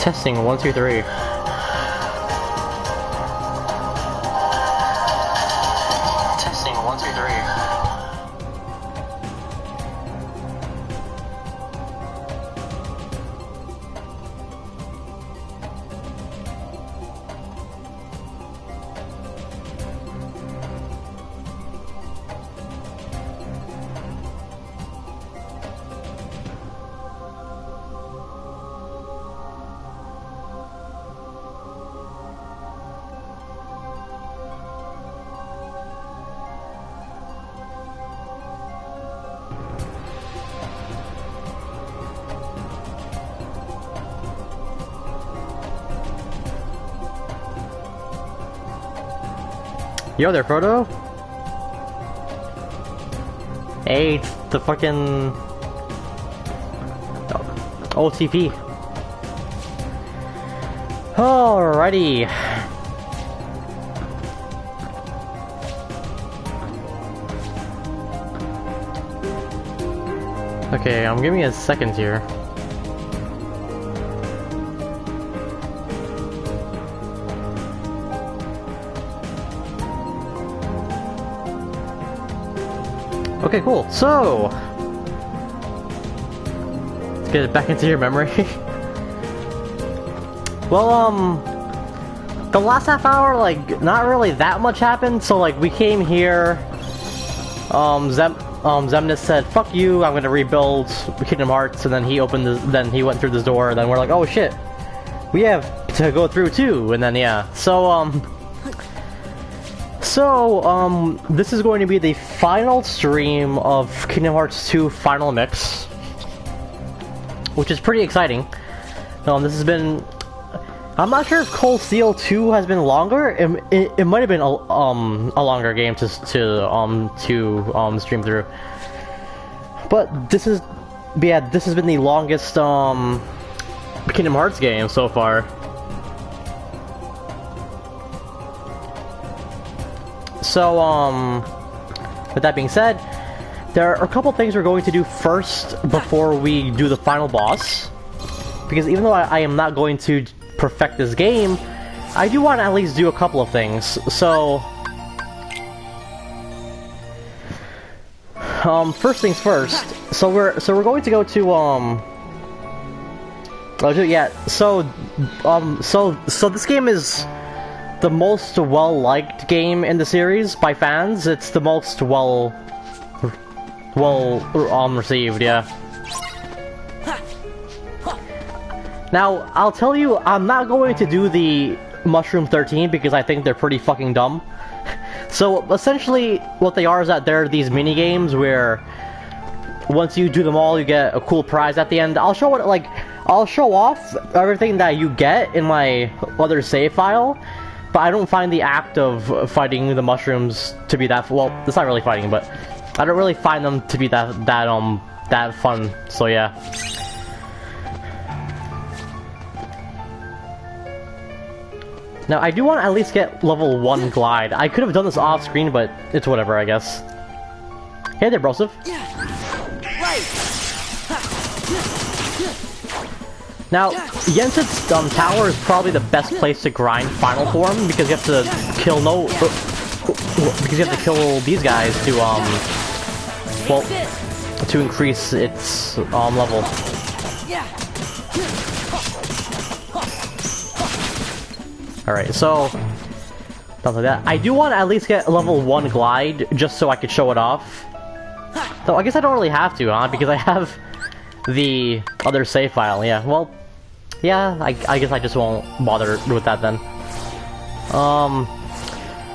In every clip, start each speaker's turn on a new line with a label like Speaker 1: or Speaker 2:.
Speaker 1: Testing 1, 2, 3. Testing 1, 2, 3. Yo there, Frodo. Hey, it's the fucking OTP. Alrighty. Okay, give me a second here. Okay, cool. So, let's get it back into your memory. Well, the last half hour, like, not really that much happened. So, like, we came here. Xemnas said, "Fuck you! I'm gonna rebuild Kingdom Hearts," and then he went through this door. And then we're like, "Oh shit, we have to go through too." And then yeah, So, this is going to be the final stream of Kingdom Hearts 2 Final Mix, which is pretty exciting. This has been... I'm not sure if Cold Steel 2 has been longer. It might have been a longer game to stream through. But this has been the longest Kingdom Hearts game so far. So, with that being said, there are a couple things we're going to do first before we do the final boss. Because even though I am not going to perfect this game, I do want to at least do a couple of things. So, first things first. So we're going to go to So this game is the most well-liked game in the series by fans. It's the most received, yeah. Now, I'll tell you, I'm not going to do the Mushroom 13 because I think they're pretty fucking dumb. So, essentially, what they are is that there are these mini-games where once you do them all, you get a cool prize at the end. I'll show off everything that you get in my other save file. But I don't find the act of fighting the mushrooms to be that... Well, it's not really fighting, but I don't really find them to be that fun. So yeah. Now, I do want to at least get level 1 glide. I could have done this off screen, but it's whatever, I guess. Hey there, Broseph. Now, Yensid's tower is probably the best place to grind final form because you have to kill these guys to to increase its level. All right, so stuff like that. I do want to at least get level 1 glide just so I could show it off. Though I guess I don't really have to, huh? Because I have the other save file. Yeah, well. Yeah, I guess I just won't bother with that then.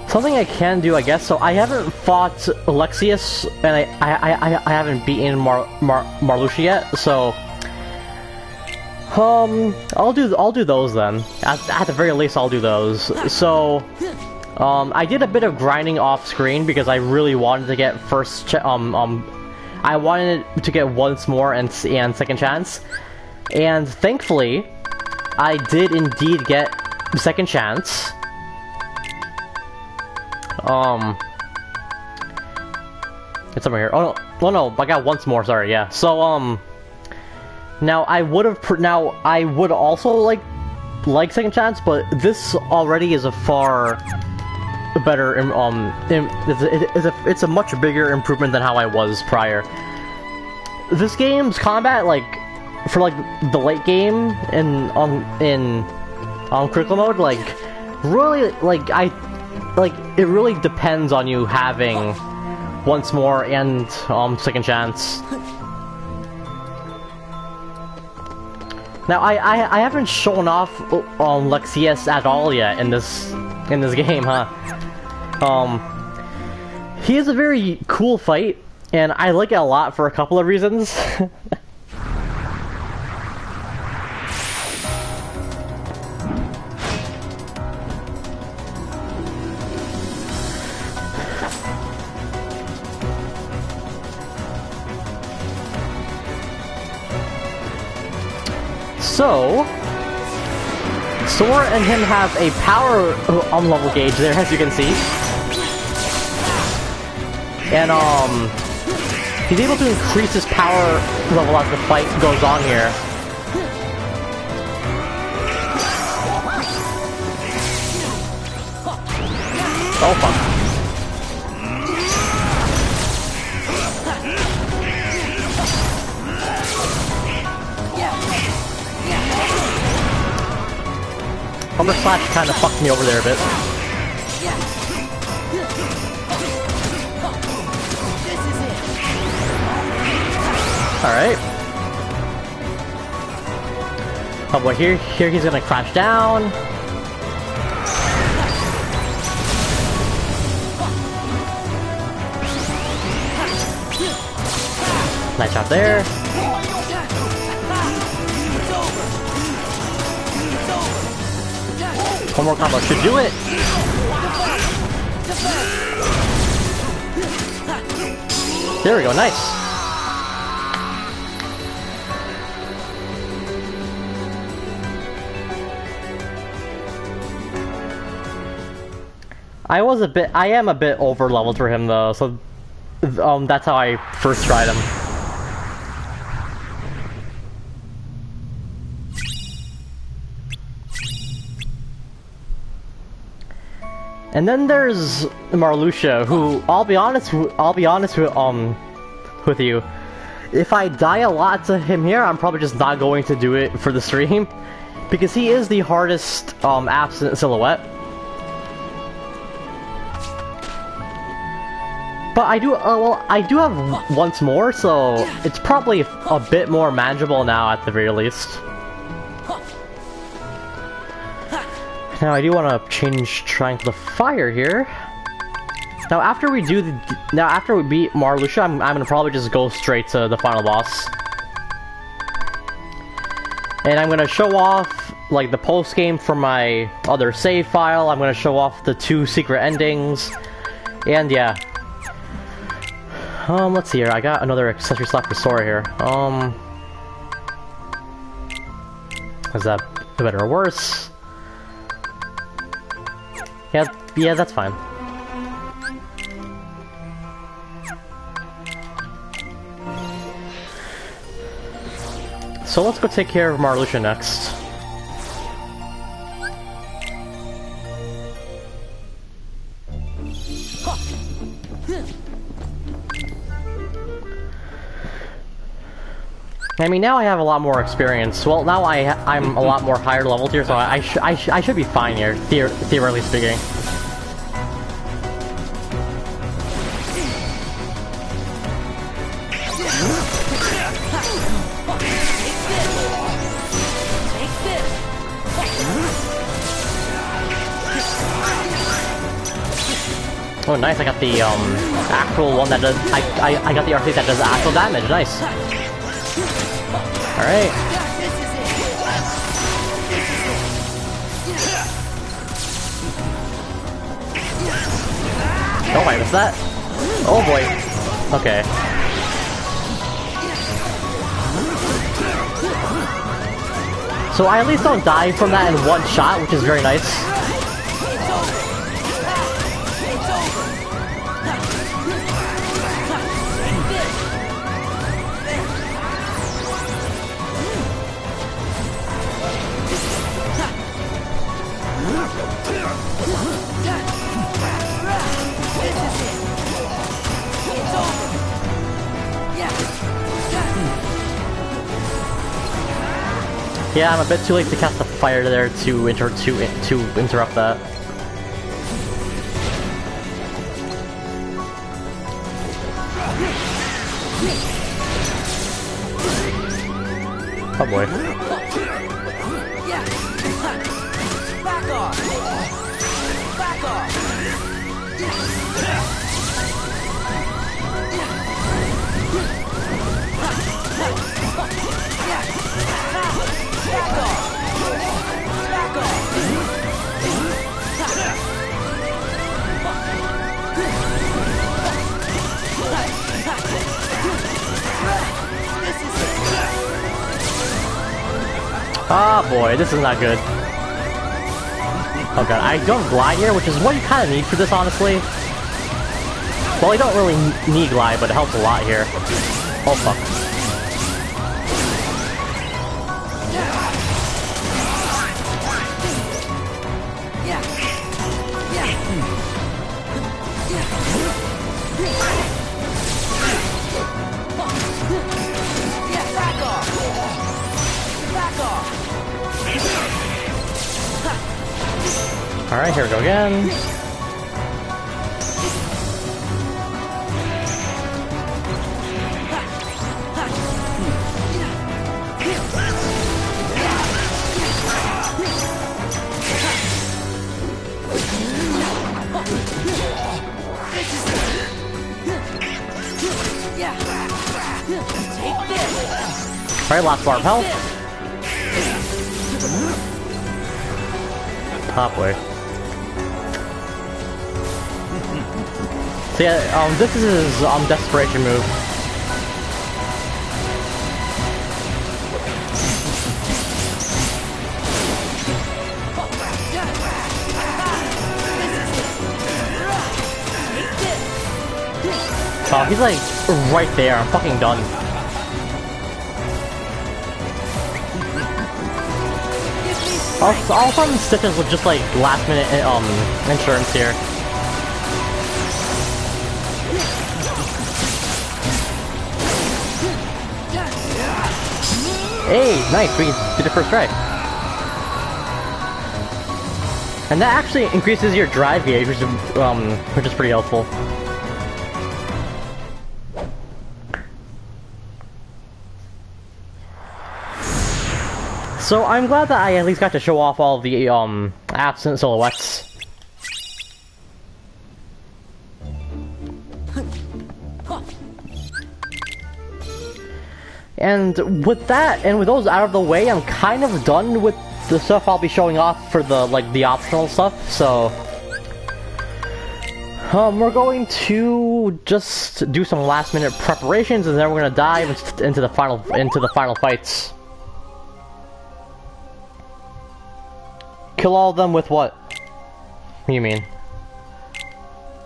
Speaker 1: Something I can do, I guess. So I haven't fought Alexius, and I haven't beaten Marluxia yet. So, I'll do those then. At the very least, I'll do those. So, I did a bit of grinding off screen because I really wanted to get I wanted to get once more and second chance, and thankfully, I did indeed get second chance. It's somewhere here. Oh no, I got once more. Sorry, yeah. So now I would also like like Second Chance, but this already is a far better, it's a much bigger improvement than how I was prior. This game's combat, like, for like the late game and on critical mode, like, really, like, it really depends on you having Once More and Second Chance. Now I haven't shown off Lexaeus at all yet in this game, huh? He is a very cool fight, and I like it a lot for a couple of reasons. So, Sora and him have a power level gauge there, as you can see. And, he's able to increase his power level as the fight goes on here. Oh, fuck. Humber Slash kind of fucked me over there a bit. Alright. Oh boy, here he's gonna crash down. Nice job there. One more combo should do it. There we go, nice. I am a bit over leveled for him though, so that's how I first tried him. And then there's Marluxia, who I'll be honest with you. If I die a lot to him here, I'm probably just not going to do it for the stream, because he is the hardest absent silhouette. But I do have Once More, so it's probably a bit more manageable now at the very least. Now I do want to change Triumph to the Fire here. Now after we beat Marluxia, I'm gonna probably just go straight to the final boss. And I'm gonna show off like the post game from my other save file. I'm gonna show off the 2 secret endings. And yeah. Let's see here. I got another accessory slot for Sora here. Is that better or worse? Yeah, that's fine. So let's go take care of Marluxia next. I mean, now I have a lot more experience. Well, now I'm a lot more higher leveled here, so I should be fine here, theoretically speaking. Oh, nice! I got the actual one that does. I got the RC that does actual damage. Nice. All right. Oh, wait, what's that? Oh boy. Okay. So I at least don't die from that in one shot, which is very nice. Yeah, I'm a bit too late to cast the fire there to interrupt that. Oh boy.
Speaker 2: Back off! Back off!
Speaker 1: Ah boy, this is not good. Oh god, I don't glide here, which is what you kind of need for this, honestly. Well, you don't really need glide, but it helps a lot here. Oh fuck. Alright, here we go again. Alright, last bar of health. Top way. So yeah, this is his desperation move. Oh, he's like right there. I'm fucking done. All of a sudden, Stitches with just like last minute insurance here. Hey, nice, we did it first try. And that actually increases your drive gauge, which is pretty helpful. So I'm glad that I at least got to show off all the absent silhouettes. And with that, and with those out of the way, I'm kind of done with the stuff I'll be showing off for the, like, the optional stuff, so... we're going to just do some last-minute preparations, and then we're gonna dive into the final fights. Kill all of them with what? What do you mean?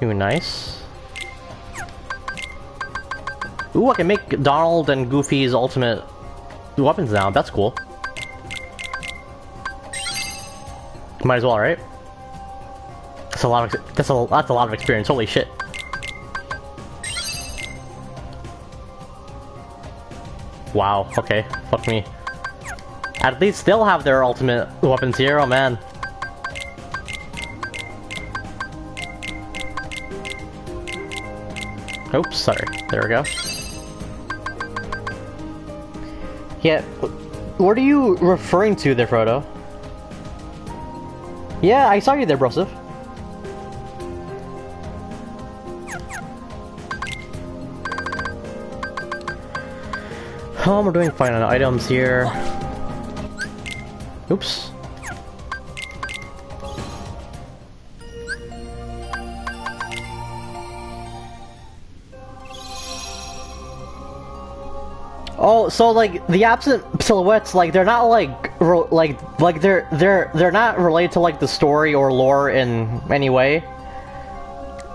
Speaker 1: You mean nice? Ooh, I can make Donald and Goofy's ultimate weapons now. That's cool. Might as well, right? That's a lot of that's a lot of experience. Holy shit! Wow. Okay. Fuck me. At least they'll have their ultimate weapons here. Oh man. Oops. Sorry. There we go. Yeah, what are you referring to there, Frodo? Yeah, I saw you there, Broseph. We're doing fine on items here. Oops. Oh, so like the absent silhouettes, like they're not like they're not related to like the story or lore in any way.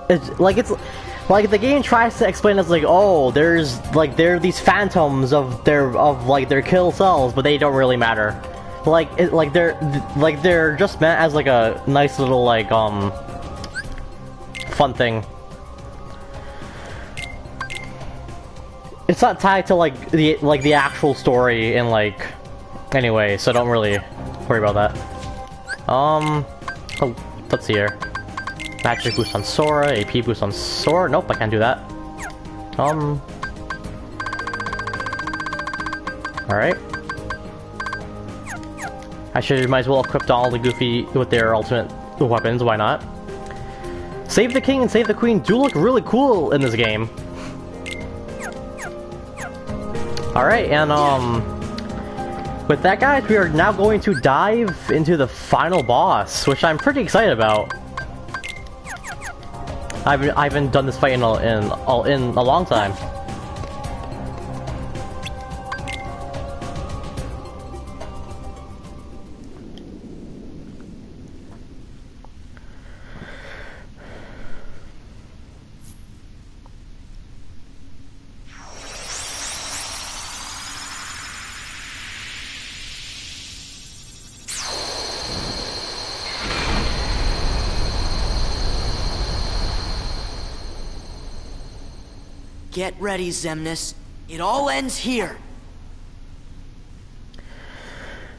Speaker 1: It's like the game tries to explain as like, oh, there are these phantoms of their kill cells, but they don't really matter. They're just meant as like a nice little like fun thing. It's not tied to like the actual story in like anyway, so don't really worry about that. Oh, let's see here. Magic boost on Sora, AP boost on Sora. Nope, I can't do that. Alright. Might as well equip all the Goofy with their ultimate weapons, why not? Save the King and Save the Queen do look really cool in this game. Alright, and with that, guys, we are now going to dive into the final boss, which I'm pretty excited about. I haven't done this fight in a long time.
Speaker 2: Get ready, Xemnas. It all ends here.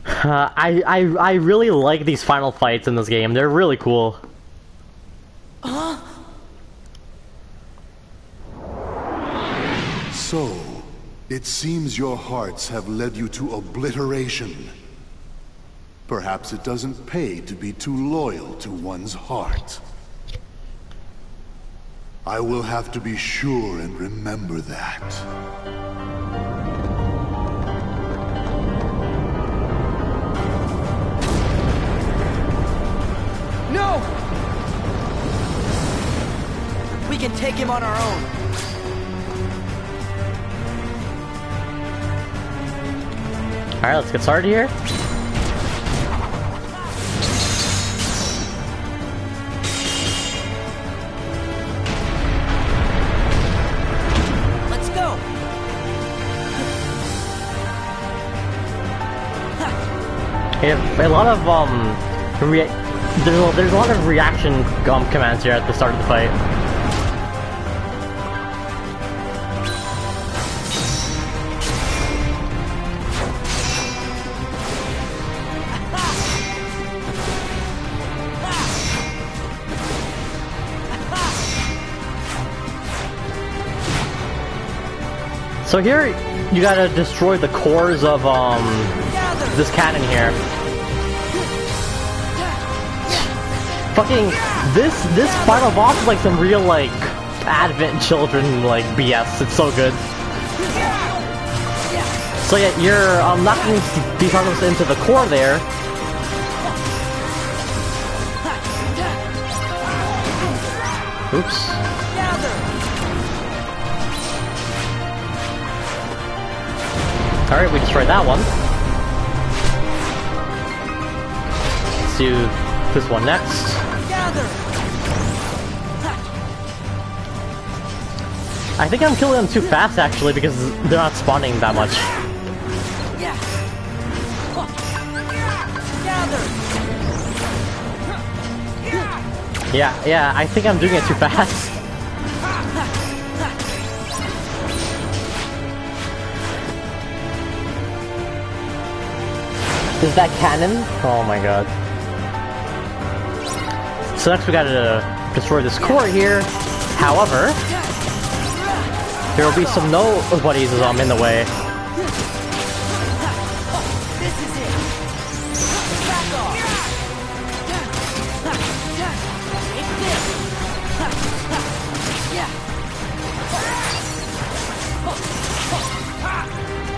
Speaker 1: I really like these final fights in this game. They're really cool.
Speaker 3: So, it seems your hearts have led you to obliteration. Perhaps it doesn't pay to be too loyal to one's heart. I will have to be sure and remember that.
Speaker 2: No! We can take him on our own.
Speaker 1: Alright, let's get started here.
Speaker 2: Let's go!
Speaker 1: A lot of there's a lot of reaction commands here at the start of the fight. So here, you gotta destroy the cores of this cannon here. Fucking this final boss is like some real like Advent Children like BS. It's so good. So yeah, you're knocking these targets into the core there. Oops. Alright, we destroyed that one. Let's do this one next. I think I'm killing them too fast actually because they're not spawning that much. Yeah, I think I'm doing it too fast. Is that cannon? Oh my god. So next we gotta destroy this core here. However, there will be some nobodies in the way.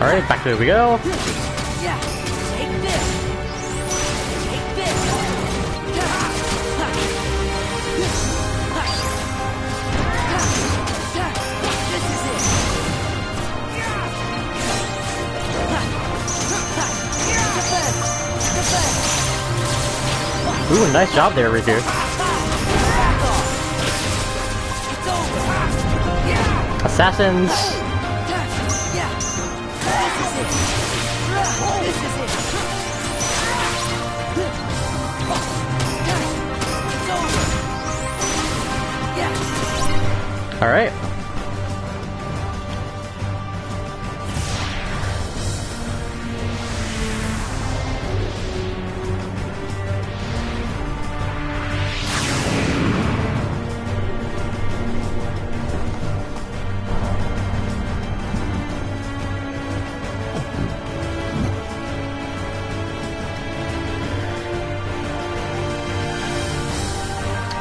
Speaker 1: Alright, back there we go. Ooh, nice job there, Riku. Assassins. All right.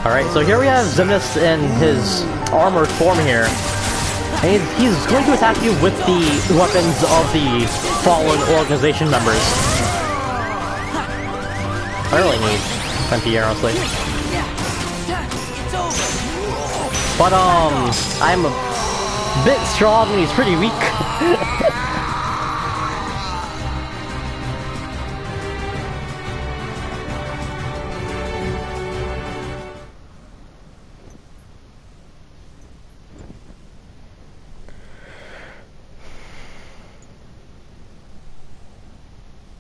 Speaker 1: Alright, so here we have Xemnas in his armored form here. And he's going to attack you with the weapons of the fallen organization members. I really need MP, honestly. But, I'm a bit strong and he's pretty weak.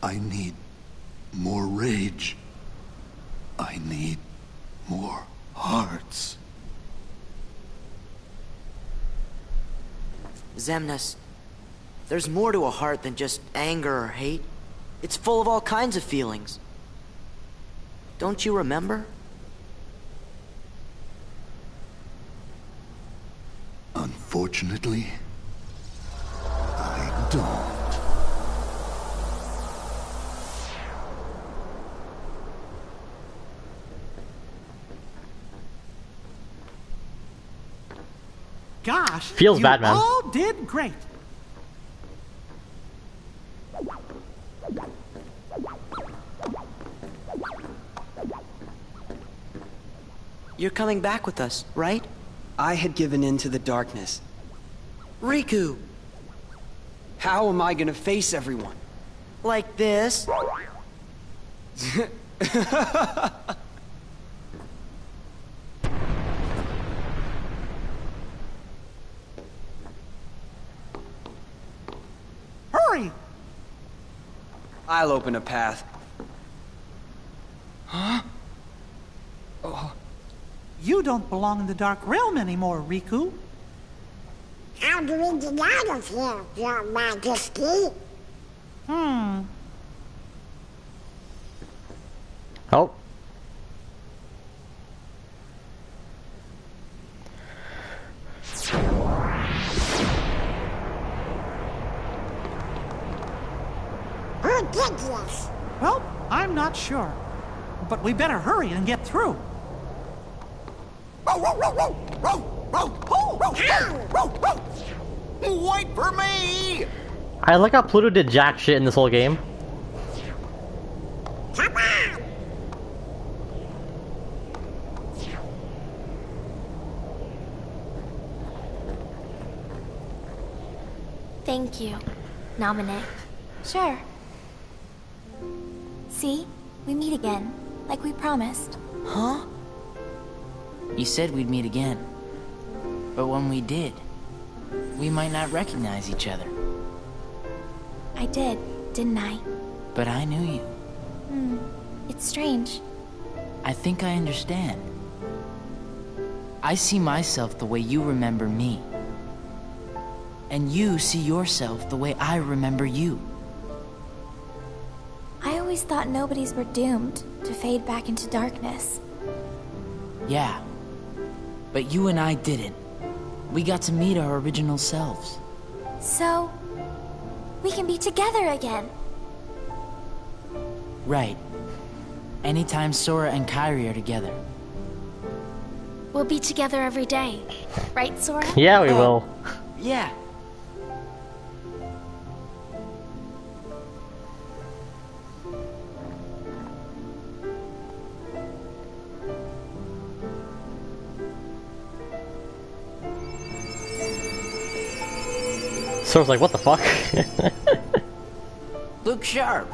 Speaker 3: I need more rage. I need more hearts.
Speaker 2: Xemnas, there's more to a heart than just anger or hate. It's full of all kinds of feelings. Don't you remember?
Speaker 3: Unfortunately, I don't.
Speaker 4: Gosh,
Speaker 1: Feels bad, man.
Speaker 4: You all did great.
Speaker 2: You're coming back with us, right?
Speaker 5: I had given in to the darkness.
Speaker 2: Riku!
Speaker 5: How am I gonna face everyone?
Speaker 2: Like this?
Speaker 4: Hurry!
Speaker 5: I'll open a path.
Speaker 4: You don't belong in the Dark Realm anymore, Riku.
Speaker 6: How do we get out of here, Your Majesty?
Speaker 1: Oh.
Speaker 6: Who did this?
Speaker 4: Well, I'm not sure. But we better hurry and get through.
Speaker 2: Wait for me!
Speaker 1: I like how Pluto did jack shit in this whole game.
Speaker 6: Come on!
Speaker 7: Thank you, Nominate. Sure. See? We meet again, like we promised.
Speaker 2: Huh?
Speaker 8: You said we'd meet again. But when we did, we might not recognize each other.
Speaker 7: I did, didn't I?
Speaker 8: But I knew you.
Speaker 7: It's strange.
Speaker 8: I think I understand. I see myself the way you remember me. And you see yourself the way I remember you.
Speaker 7: I always thought nobodies were doomed to fade back into darkness.
Speaker 8: Yeah. But you and I didn't. We got to meet our original selves.
Speaker 7: So, we can be together again.
Speaker 8: Right. Anytime Sora and Kairi are together.
Speaker 7: We'll be together every day. Right, Sora?
Speaker 1: Yeah, we will.
Speaker 2: Yeah.
Speaker 1: Sora's like, what the fuck?
Speaker 2: Look sharp.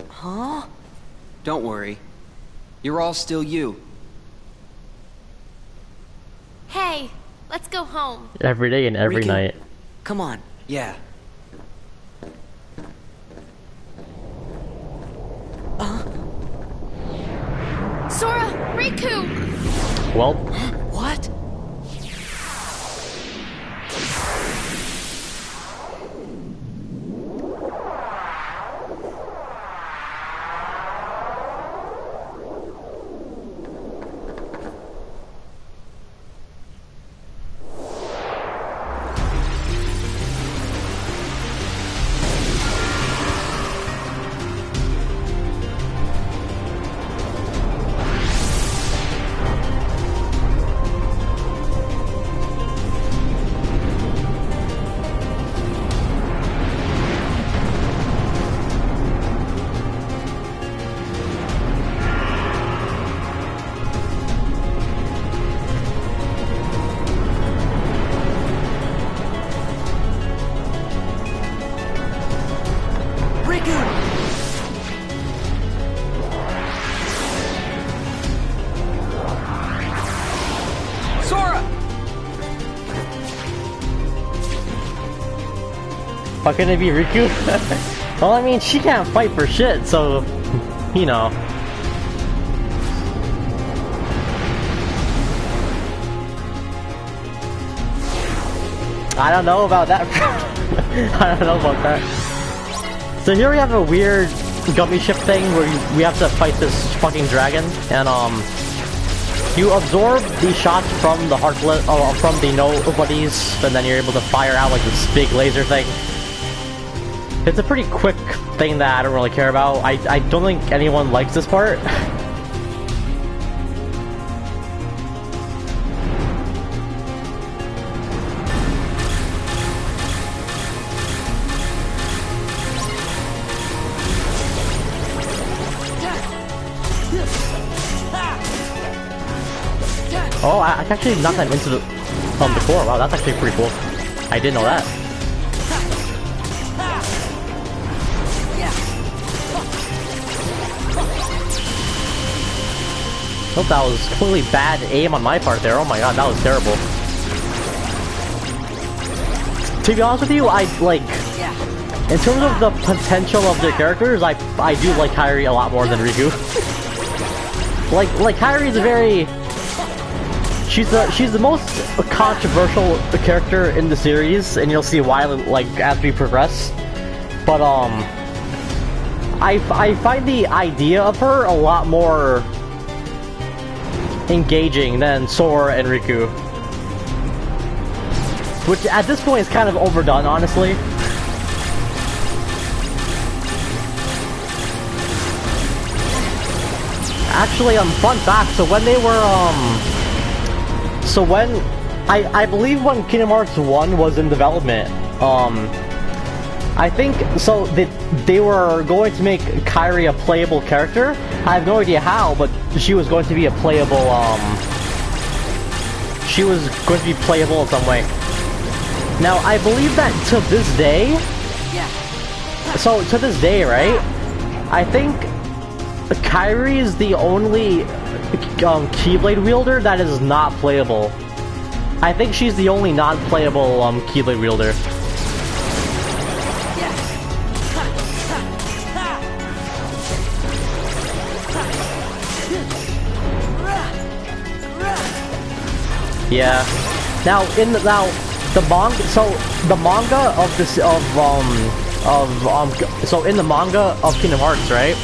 Speaker 2: Huh?
Speaker 5: Don't worry. You're all still you.
Speaker 7: Hey, let's go home.
Speaker 1: Every day and every
Speaker 2: Riku.
Speaker 1: night.
Speaker 2: Come on.
Speaker 5: Yeah.
Speaker 7: Sora, Riku!
Speaker 1: Well,
Speaker 2: What?
Speaker 1: Why couldn't it be Riku? Well, I mean, she can't fight for shit, so, you know. I don't know about that. I don't know about that. So here we have a weird gummy ship thing where we have to fight this fucking dragon, and you absorb these shots from the heartless, from the nobodies, and then you're able to fire out like this big laser thing. It's a pretty quick thing that I don't really care about. I don't think anyone likes this part. Oh, I actually knocked that into the before. Wow, that's actually pretty cool. I didn't know that. Oh, that was completely bad aim on my part there. Oh my god, that was terrible. To be honest with you, I like, in terms of the potential of their characters, I do like Kairi a lot more than Riku. like Kairi is a very, she's the most controversial character in the series, and you'll see why like as we progress. But I find the idea of her a lot more engaging than Sora and Riku, which at this point is kind of overdone, honestly. Actually, fun fact, so when they were, I believe when Kingdom Hearts 1 was in development, I think, so they were going to make Kairi a playable character. I have no idea how, but she was going to be a playable, she was going to be playable in some way. Now, I believe that to this day, so to this day, right, I think Kairi is the only Keyblade wielder that is not playable. I think she's the only non-playable Keyblade wielder. Yeah. Now the manga. So the manga of this so in the manga of Kingdom Hearts, right?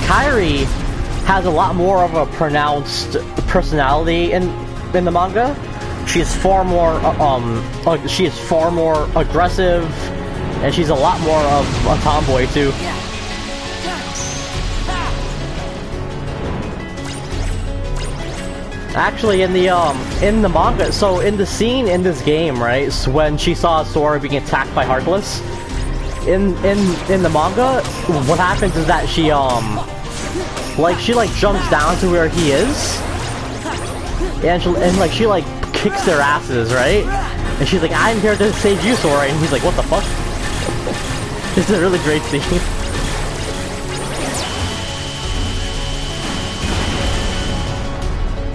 Speaker 1: Kairi has a lot more of a pronounced personality in the manga. She's far more she is far more aggressive, and she's a lot more of a tomboy too. Actually, in the manga, so in the scene in this game, right, so when she saw Sora being attacked by Heartless, in the manga, what happens is that she jumps down to where he is, and she kicks their asses, right? And she's like, "I'm here to save you, Sora," and he's like, "What the fuck?" This is a really great scene.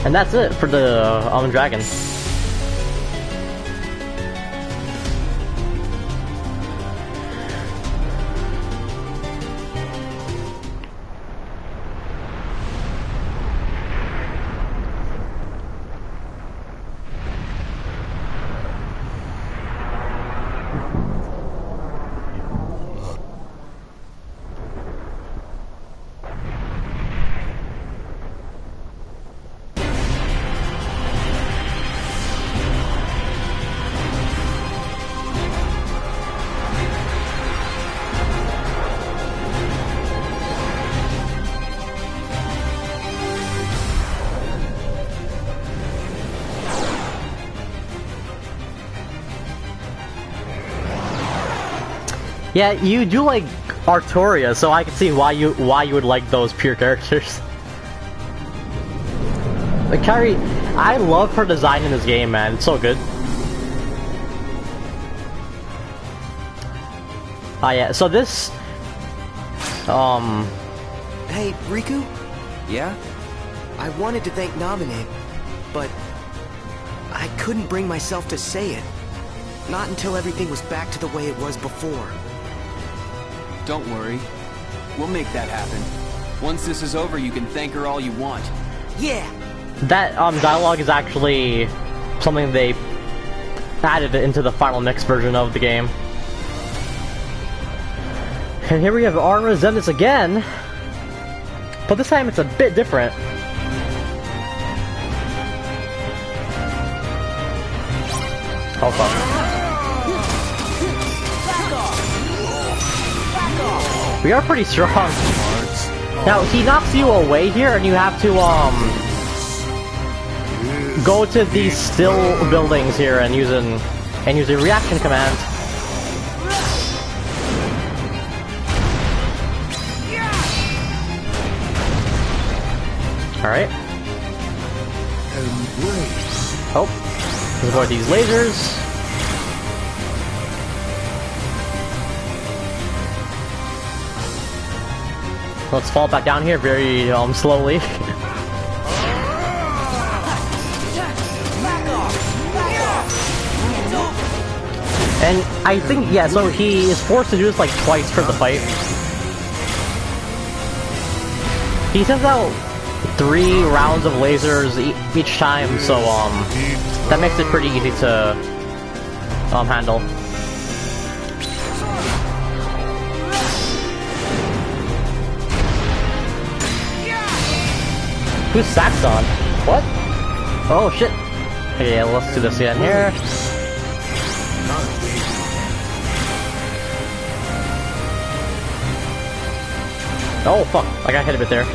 Speaker 1: And that's it for the dragon. Yeah, you do like Arturia, so I can see why you would like those pure characters. Like Kairi, I love her design in this game, man. It's so good. Ah, yeah. So this,
Speaker 2: Hey, Riku?
Speaker 5: Yeah?
Speaker 2: I wanted to thank Naminé, but I I couldn't bring myself to say it. Not until everything was back to the way it was before.
Speaker 5: Don't worry. We'll make that happen. Once this is over, you can thank her all you want.
Speaker 2: Yeah!
Speaker 1: That dialogue is actually something they added into the final mix version of the game. And here we have Arma Xemnas again, but this time it's a bit different. Oh fuck. We are pretty strong. Now, he knocks you away here, and you have to, go to these still buildings here and use a reaction command. Alright. Oh. Let's avoid these lasers. Let's fall back down here very slowly. And I think, yeah, so he is forced to do this like twice for the fight. He sends out 3 rounds of lasers each time, so that makes it pretty easy to handle. Who's Saxon? What? Oh shit. Okay, yeah, let's do this again here. Oh fuck, I got hit a bit there.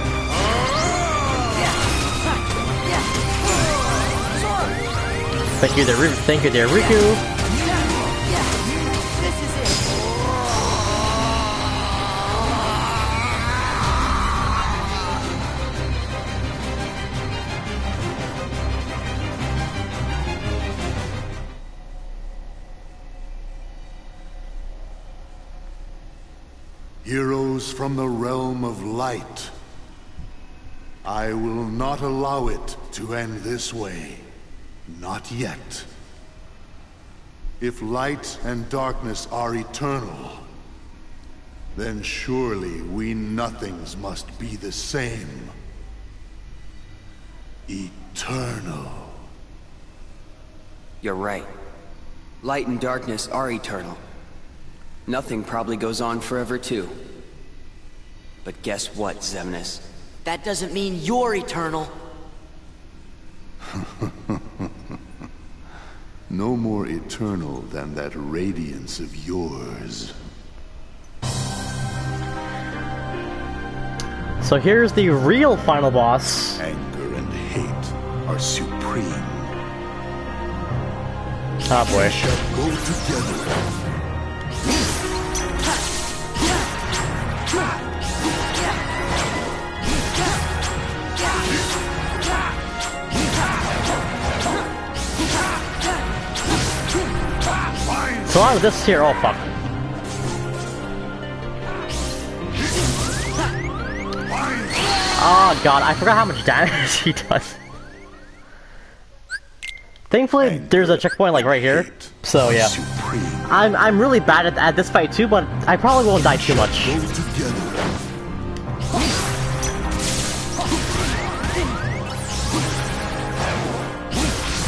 Speaker 1: Thank you there, Riku.
Speaker 3: Heroes from the realm of light. I will not allow it to end this way. Not yet. If light and darkness are eternal, then surely we nothings must be the same. Eternal.
Speaker 5: You're right. Light and darkness are eternal. Nothing probably goes on forever too. But guess what, Xemnas?
Speaker 2: That doesn't mean you're eternal.
Speaker 3: No more eternal than that radiance of yours.
Speaker 1: So here's the real final boss.
Speaker 3: Anger and hate are supreme.
Speaker 1: Ah boy.
Speaker 3: We shall go together.
Speaker 1: So out of this here, oh fuck. Oh god, I forgot how much damage he does. Thankfully, there's a checkpoint like right here, so yeah. I'm really bad at this fight too, but I probably won't die too much.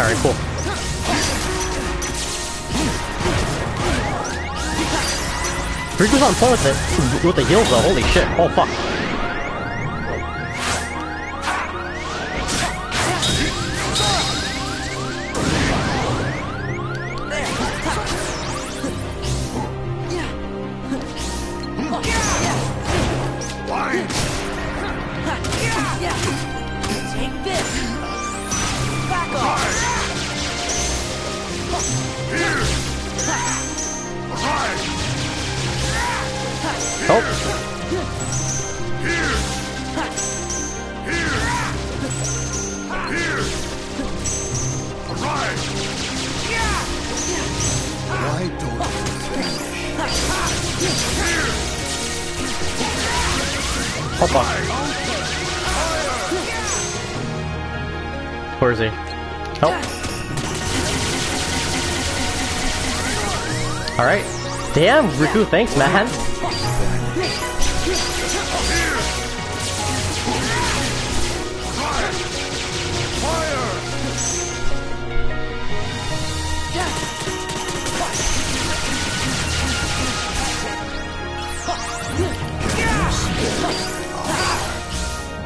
Speaker 1: Alright, cool. Riku's on point with the heals though, holy shit, oh fuck.
Speaker 2: Take this! Back off!
Speaker 3: Here! Arise!
Speaker 1: Oh.
Speaker 3: Here! Here! Here! Arise! Why don't you finish? Here!
Speaker 1: Oh fuck. Where is he? Oh. Alright. Damn, Riku, thanks, man.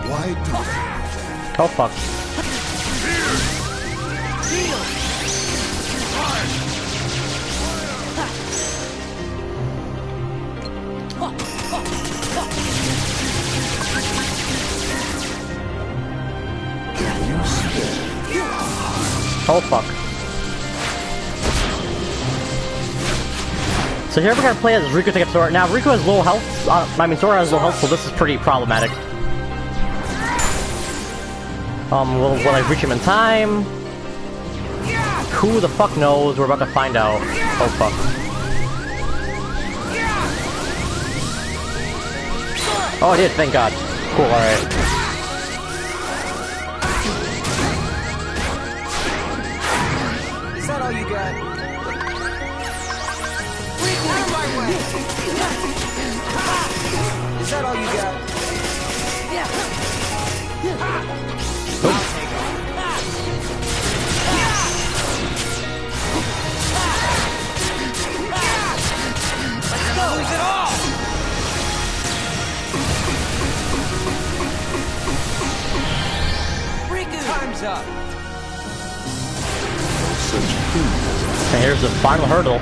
Speaker 3: Why don't
Speaker 1: Oh, fuck. Oh, fuck. So here we're gonna play as Riku take up Sora. Now, Riku has low health. Sora has low health, so this is pretty problematic. Will I reach him in time? Who the fuck knows? We're about to find out. Oh, fuck. Oh, I did, thank God. Cool, alright.
Speaker 5: Is that all you got? Out of my way! Is that all you got? Lose it all! Riku! Time's up!
Speaker 1: And here's the final hurdle.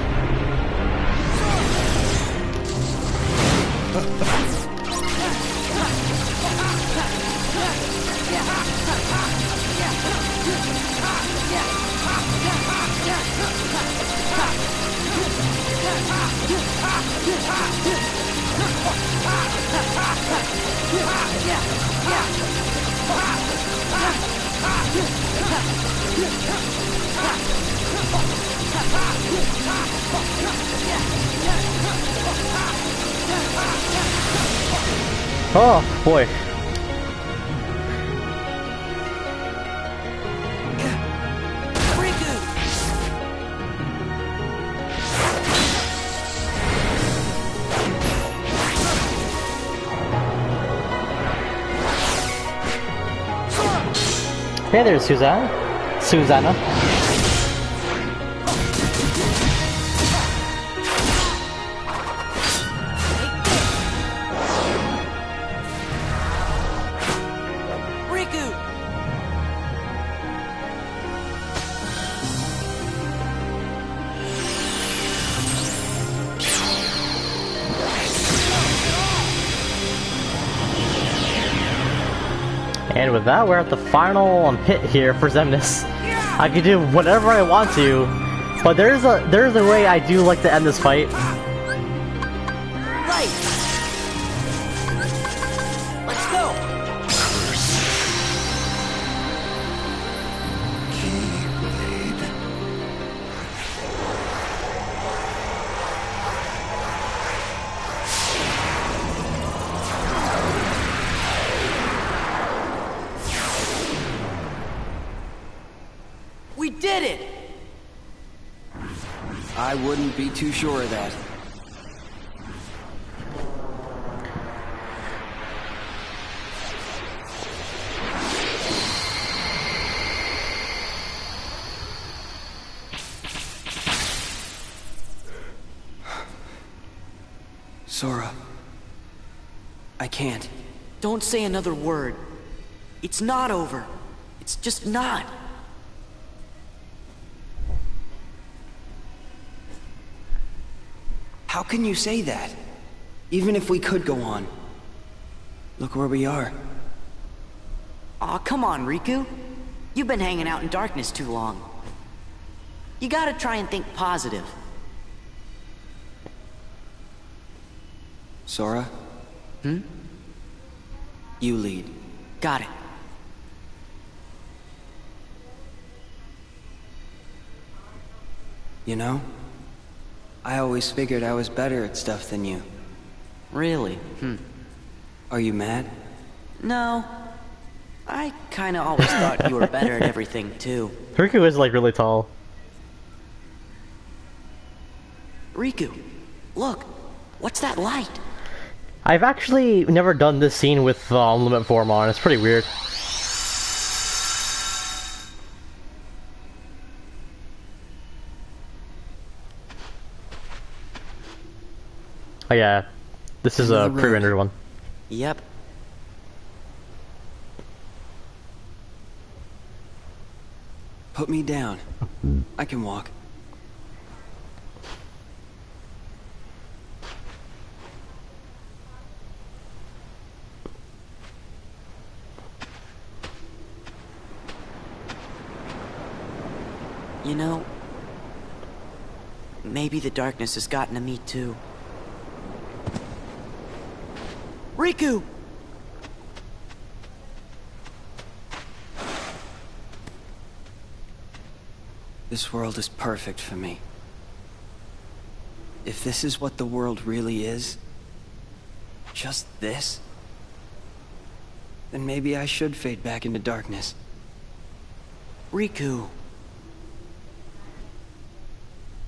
Speaker 1: Oh, boy. Hey there, Susanna. And with that, we're at the final pit here for Xemnas. I can do whatever I want to, but there's a way I do like to end this fight.
Speaker 5: Right. Let's go. We did it! I wouldn't be too sure of that. Sora. I can't.
Speaker 2: Don't say another word. It's not over. It's just not.
Speaker 5: How can you say that? Even if we could go on. Look where we are.
Speaker 2: Aw, come on, Riku. You've been hanging out in darkness too long. You gotta try and think positive.
Speaker 5: Sora? You lead.
Speaker 2: Got it.
Speaker 5: You know? I always figured I was better at stuff than you.
Speaker 2: Really?
Speaker 5: Are you mad?
Speaker 2: No. I kinda always thought you were better at everything, too.
Speaker 1: Riku is like really tall.
Speaker 2: Riku, look. What's that light?
Speaker 1: I've actually never done this scene with Limit Form on. It's pretty weird. Oh yeah, this is a pre-rendered one.
Speaker 2: Yep.
Speaker 5: Put me down. I can walk.
Speaker 2: You know, maybe the darkness has gotten to me too. Riku!
Speaker 5: This world is perfect for me. If this is what the world really is, just this, then maybe I should fade back into darkness.
Speaker 2: Riku.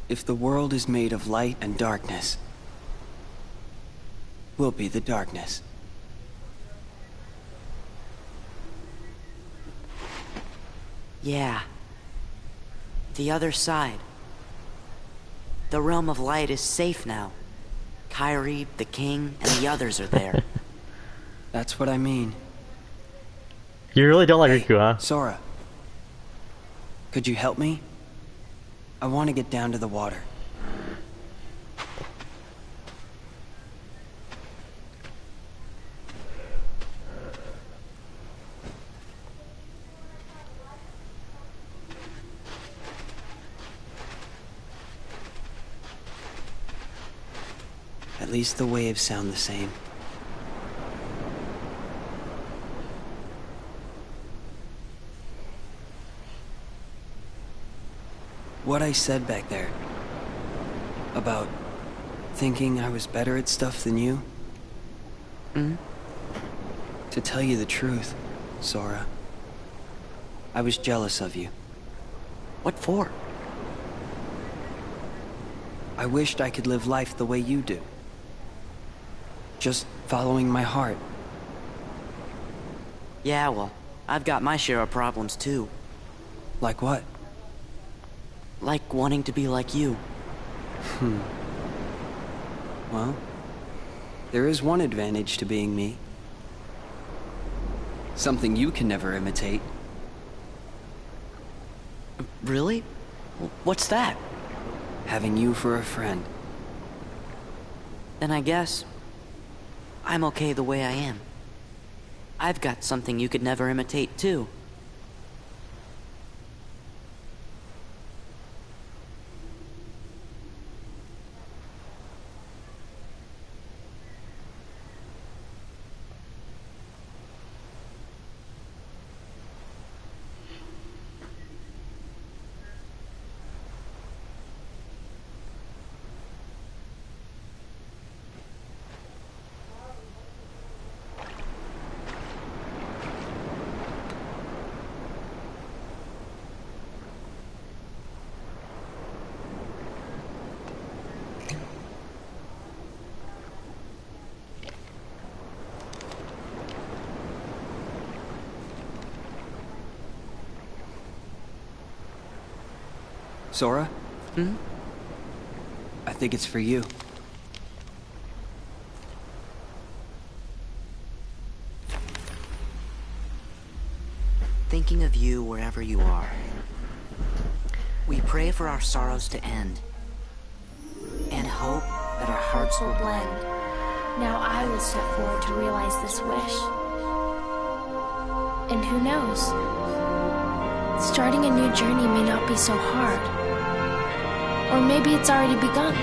Speaker 5: If the world is made of light and darkness, we'll be the darkness.
Speaker 2: Yeah. The other side. The realm of light is safe now. Kairi, the king, and the others are there.
Speaker 5: That's what I mean.
Speaker 1: You really don't like Riku, huh?
Speaker 5: Sora, could you help me? I want to get down to the water. At least the waves sound the same. What I said back there about thinking I was better at stuff than you? To tell you the truth, Sora, I was jealous of you.
Speaker 2: What for?
Speaker 5: I wished I could live life the way you do. Just following my heart.
Speaker 2: Yeah, well, I've got my share of problems too.
Speaker 5: Like what?
Speaker 2: Like wanting to be like you.
Speaker 5: Well, there is one advantage to being me. Something you can never imitate.
Speaker 2: Really? What's that?
Speaker 5: Having you for a friend.
Speaker 2: Then I guess I'm okay the way I am. I've got something you could never imitate too.
Speaker 5: Sora? I think it's for you.
Speaker 2: Thinking of you wherever you are. We pray for our sorrows to end. And hope that our hearts will blend.
Speaker 7: Now I will step forward to realize this wish. And who knows? Starting a new journey may not be so hard. Or maybe it's already begun.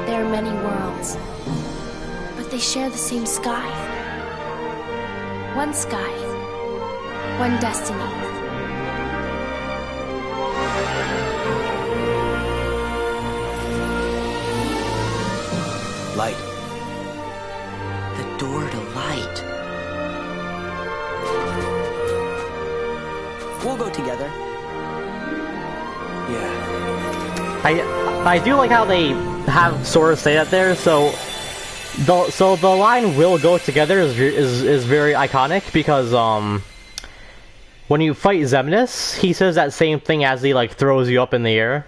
Speaker 7: There are many worlds, but they share the same sky. One sky, one destiny.
Speaker 5: Light.
Speaker 2: The door to light. We'll go together.
Speaker 5: Yeah.
Speaker 1: I do like how they have Sora say that there, so the line "will go together" is very iconic because when you fight Xemnas, he says that same thing as he like throws you up in the air.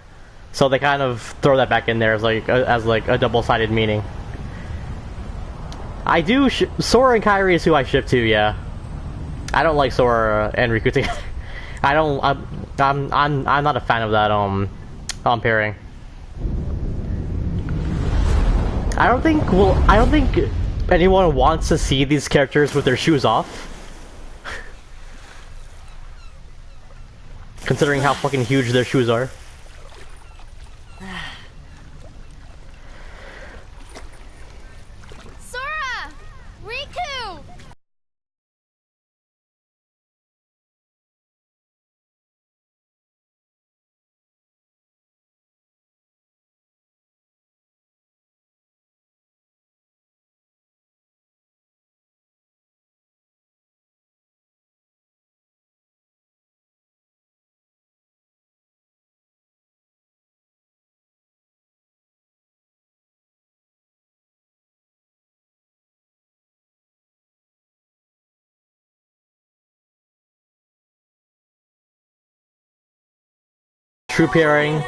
Speaker 1: So they kind of throw that back in there as like a double-sided meaning. I do Sora and Kairi is who I ship to, yeah. I don't like Sora and Riku together. I'm not a fan of that pairing. I don't think anyone wants to see these characters with their shoes off. Considering how fucking huge their shoes are.
Speaker 7: Sora! Riku!
Speaker 1: True pairing.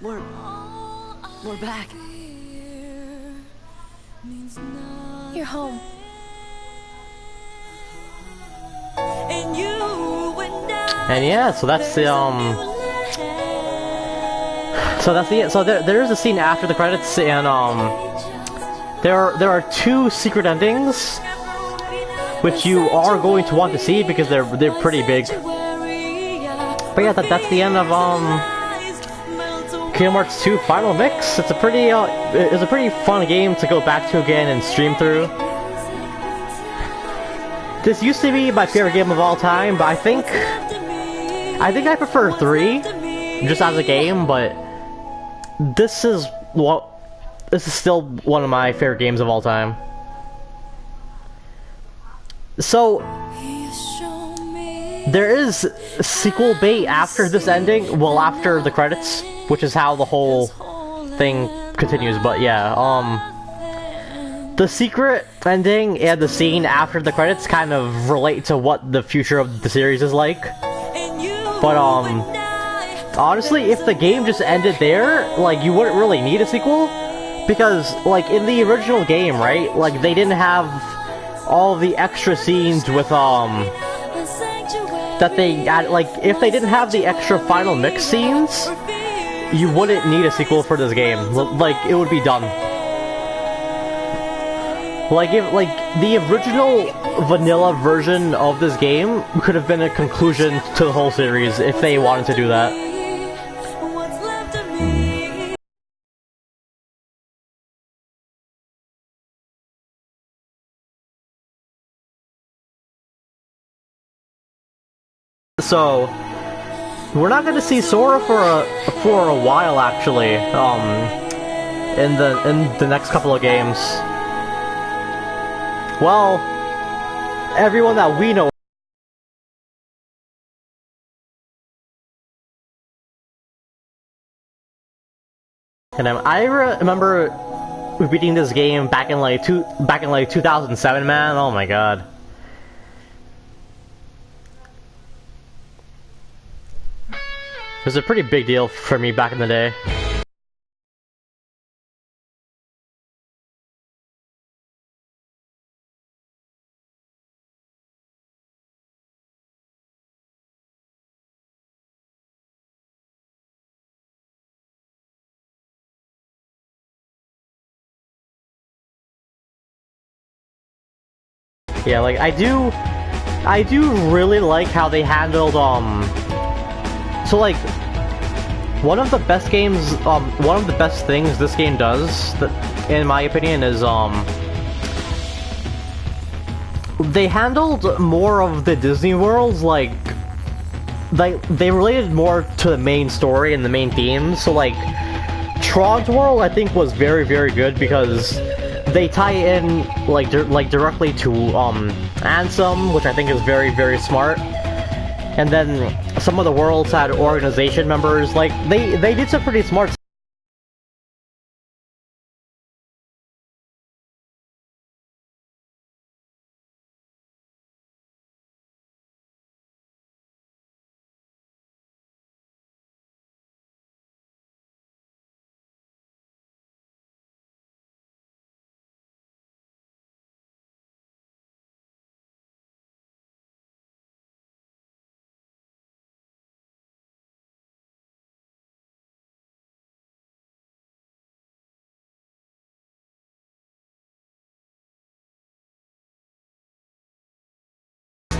Speaker 2: We're back.
Speaker 7: You're home.
Speaker 1: And yeah, so that's the so there's a scene after the credits, and there are two secret endings which you are going to want to see because they're pretty big. But yeah, that's the end of Kingdom Hearts 2 Final Mix. It's a pretty fun game to go back to again and stream through. This used to be my favorite game of all time, but I think I prefer 3 just as a game, but this is still one of my favorite games of all time. So there is sequel bait after this ending, well, after the credits, which is how the whole thing continues. But yeah, the secret ending and the scene after the credits kind of relate to what the future of the series is like. But honestly, if the game just ended there, like, you wouldn't really need a sequel, because like in the original game, right, like they didn't have all the extra scenes with that they add. Like, if they didn't have the extra final mix scenes, you wouldn't need a sequel for this game. Like, it would be done. Like, if the original vanilla version of this game could have been a conclusion to the whole series if they wanted to do that. So we're not going to see Sora for a while, actually. In the next couple of games. Well, everyone that we know. And I remember beating this game back in like 2007, man. Oh my god. It was a pretty big deal for me back in the day. Yeah, like, I do really like how they handled, so, like, one of the best things this game does, that, in my opinion, is, they handled more of the Disney worlds, like, they related more to the main story and the main themes, so, like, Tron's world, I think, was very, very good, because they tie in, like, directly to, Ansem, which I think is very, very smart. And then some of the worlds had organization members, like, they did some pretty smart.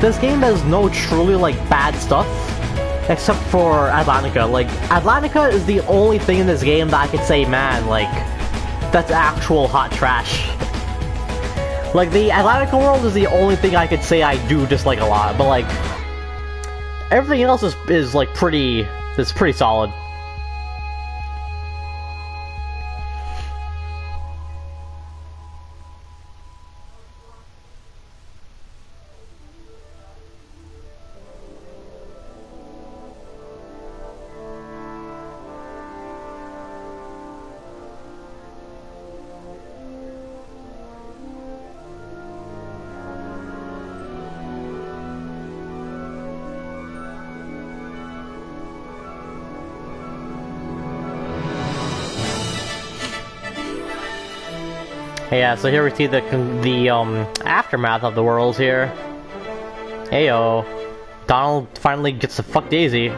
Speaker 1: This game has no truly, like, bad stuff, except for Atlantica. Like, Atlantica is the only thing in this game that I could say, man, like, that's actual hot trash. Like, the Atlantica world is the only thing I could say I do dislike a lot, but, like, everything else is like, pretty solid. Yeah, so here we see the aftermath of the worlds here. Heyo. Donald finally gets to fuck Daisy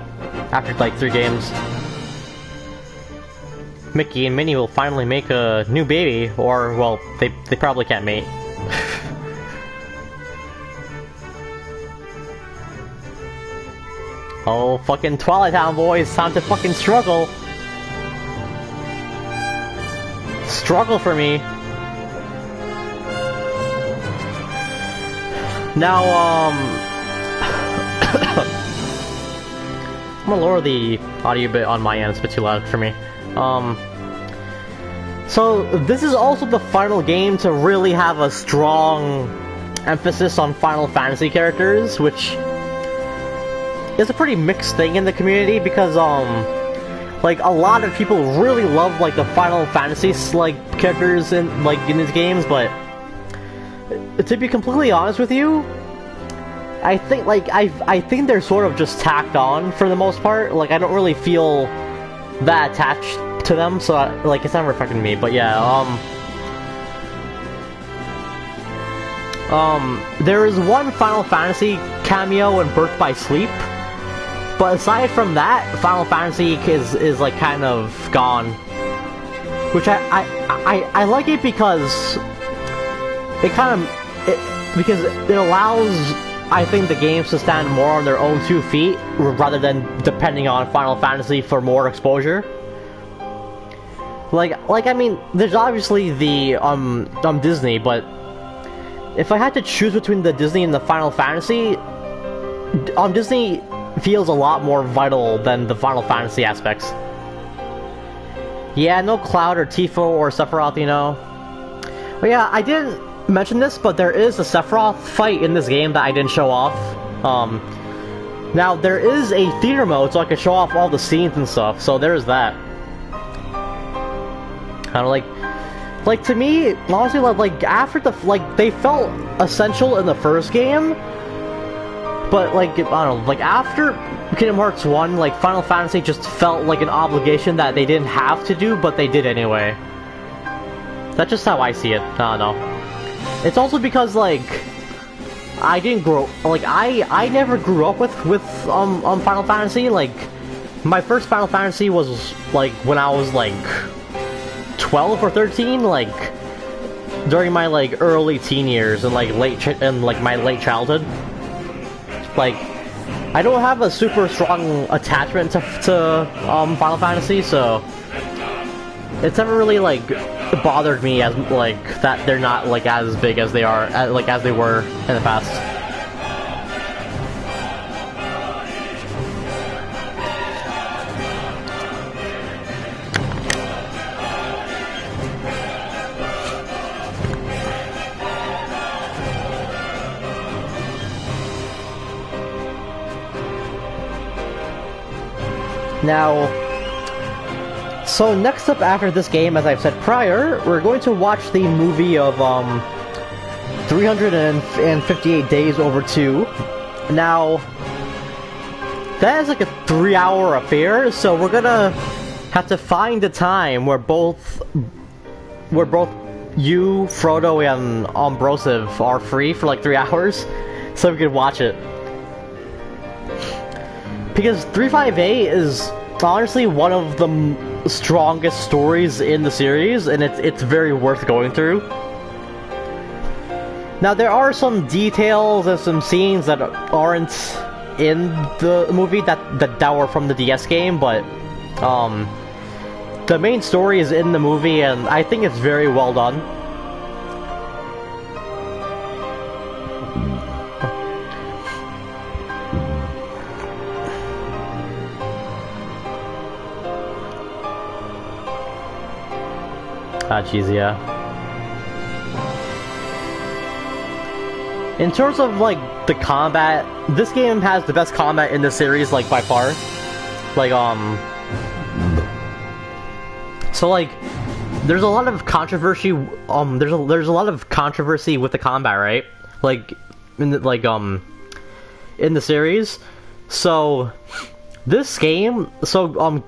Speaker 1: after like 3 games. Mickey and Minnie will finally make a new baby, or, well, they probably can't mate. Oh, fucking Twilight Town boys, time to fucking struggle. Struggle for me. Now, I'm gonna lower the audio a bit on my end, it's a bit too loud for me. So, this is also the final game to really have a strong emphasis on Final Fantasy characters, which is a pretty mixed thing in the community, because, like, a lot of people really love, like, the Final Fantasy, like, characters in these games, but to be completely honest with you, I think, like, I think they're sort of just tacked on for the most part. Like, I don't really feel that attached to them, so, like, it's never affected me, but yeah, there is one Final Fantasy cameo in Birth by Sleep, but aside from that, Final Fantasy is like, kind of gone. Which I like it because it kind of, because it allows, I think, the games to stand more on their own 2 feet, rather than depending on Final Fantasy for more exposure. Like, I mean, there's obviously the, Disney, but if I had to choose between the Disney and the Final Fantasy, Disney feels a lot more vital than the Final Fantasy aspects. Yeah, no Cloud or Tifa or Sephiroth, you know. But yeah, I didn't mention this, but there is a Sephiroth fight in this game that I didn't show off. Now, there is a theater mode, so I can show off all the scenes and stuff, so there's that. Kind of like, to me, honestly, like, after the, like, they felt essential in the first game, but, like, I don't know, like, after Kingdom Hearts 1, like, Final Fantasy just felt like an obligation that they didn't have to do, but they did anyway. That's just how I see it. I don't know. It's also because, like, I didn't grow, like, I never grew up with Final Fantasy. Like, my first Final Fantasy was, like, when I was, like, 12 or 13, like, during my like early teen years and like my late childhood. Like, I don't have a super strong attachment to Final Fantasy, so it's never really like bothered me as like that they're not like as big as they are as they were in the past. Now, so next up after this game, as I've said prior, we're going to watch the movie of 358 Days Over 2. Now, that is like a 3-hour affair, so we're gonna have to find a time where both you, Frodo, and Ambrosive are free for like 3 hours, so we can watch it. Because 358 is honestly one of the strongest stories in the series, and it's very worth going through. Now, there are some details and some scenes that aren't in the movie that were from the DS game, but the main story is in the movie, and I think it's very well done. Ah, jeez, yeah. In terms of, like, the combat, this game has the best combat in the series, like, by far. Like, so, like, there's a lot of controversy, there's a lot of controversy with the combat, right? Like, in the, in the series. So, this game, Kingdom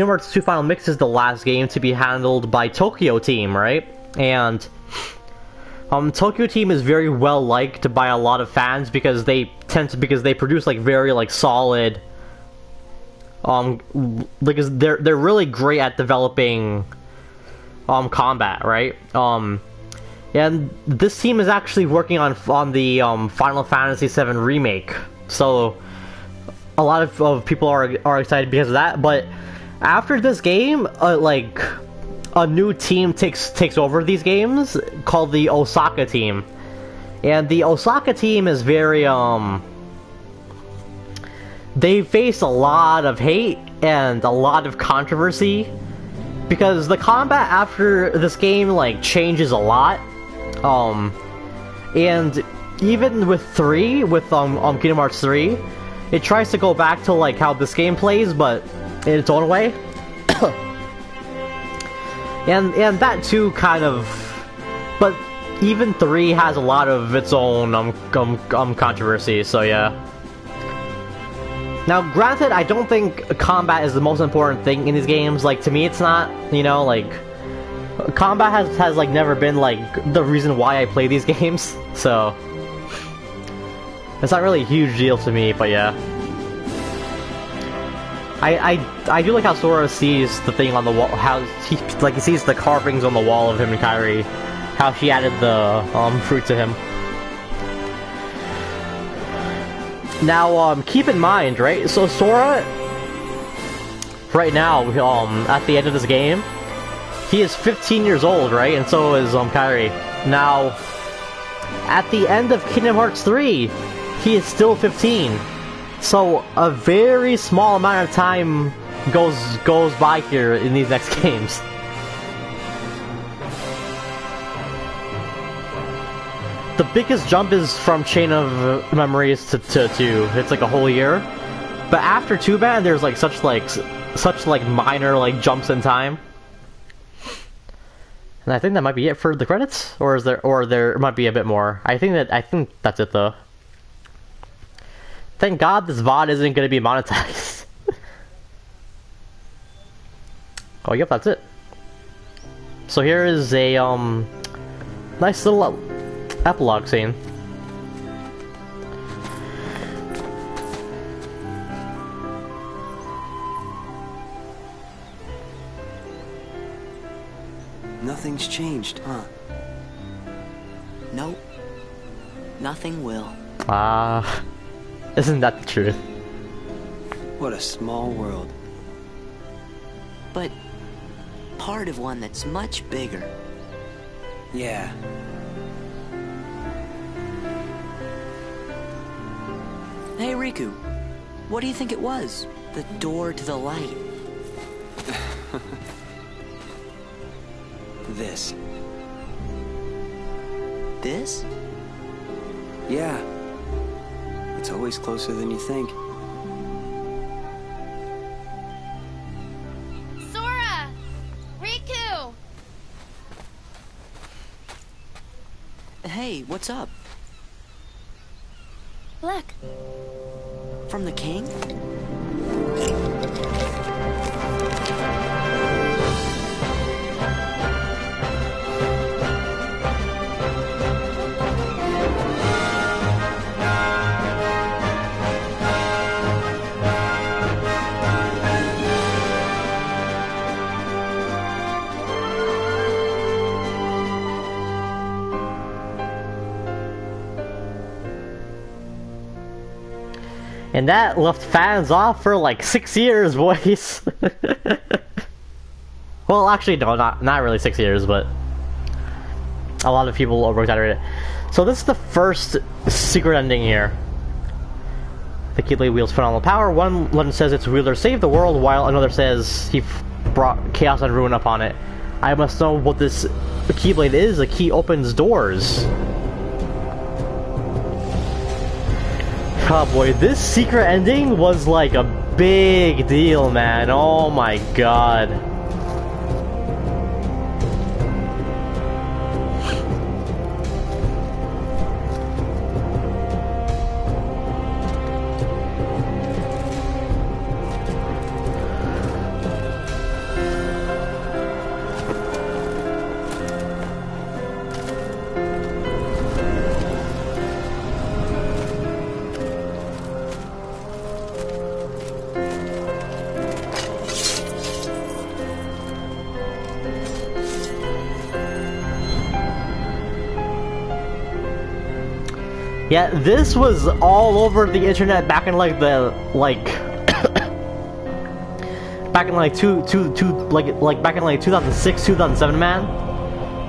Speaker 1: Hearts 2 Final Mix is the last game to be handled by Tokyo Team, right? And Tokyo Team is very well liked by a lot of fans because they produce like very like solid, because they're really great at developing combat, right? And this team is actually working on the Final Fantasy VII remake, so a lot of people are excited because of that. But after this game, like, a new team takes over these games called the Osaka team, and the Osaka team is very they face a lot of hate and a lot of controversy because the combat after this game like changes a lot, and even with Kingdom Hearts 3, it tries to go back to like how this game plays, but in its own way. and that too kind of, but even 3 has a lot of its own controversy. So yeah. Now, granted, I don't think combat is the most important thing in these games. Like, to me, it's not. You know, like, combat has like never been like the reason why I play these games. So it's not really a huge deal to me, but yeah. I do like how Sora sees the thing on the wall, how he sees the carvings on the wall of him and Kairi, how she added the fruit to him. Now, keep in mind, right? So Sora, right now, at the end of this game, he is 15 years old, right? And so is Kairi. Now, at the end of Kingdom Hearts 3, he is still 15. So a very small amount of time goes by here in these next games. The biggest jump is from Chain of Memories to 2. It's like a whole year. But after 2 Band, there's like such minor like jumps in time. And I think that might be it for the credits, or there might be a bit more. I think that's it though. Thank God this VOD isn't going to be monetized. Oh, yep, that's it. So here is a nice little epilogue scene.
Speaker 5: Nothing's changed, huh?
Speaker 2: Nope. Nothing will.
Speaker 1: Ah, isn't that the truth?
Speaker 5: What a small world.
Speaker 2: But part of one that's much bigger.
Speaker 5: Yeah.
Speaker 2: Hey, Riku. What do you think it was? The door to the light.
Speaker 5: This.
Speaker 2: This?
Speaker 5: Yeah. It's always closer than you think.
Speaker 7: Sora! Riku!
Speaker 2: Hey, what's up?
Speaker 7: Look,
Speaker 2: From the king?
Speaker 1: And that left fans off for like 6 years, boys. Well, actually, no, not really 6 years, but a lot of people over-exaggerate it. So this is the first secret ending here. The Keyblade wields phenomenal power. One legend says its wielder saved the world, while another says he brought chaos and ruin upon it. I must know what this Keyblade is. The key opens doors. Oh boy, this secret ending was like a big deal, man. Oh my god. Yeah, this was all over the internet back in like the back in like back in like 2006, 2007, man.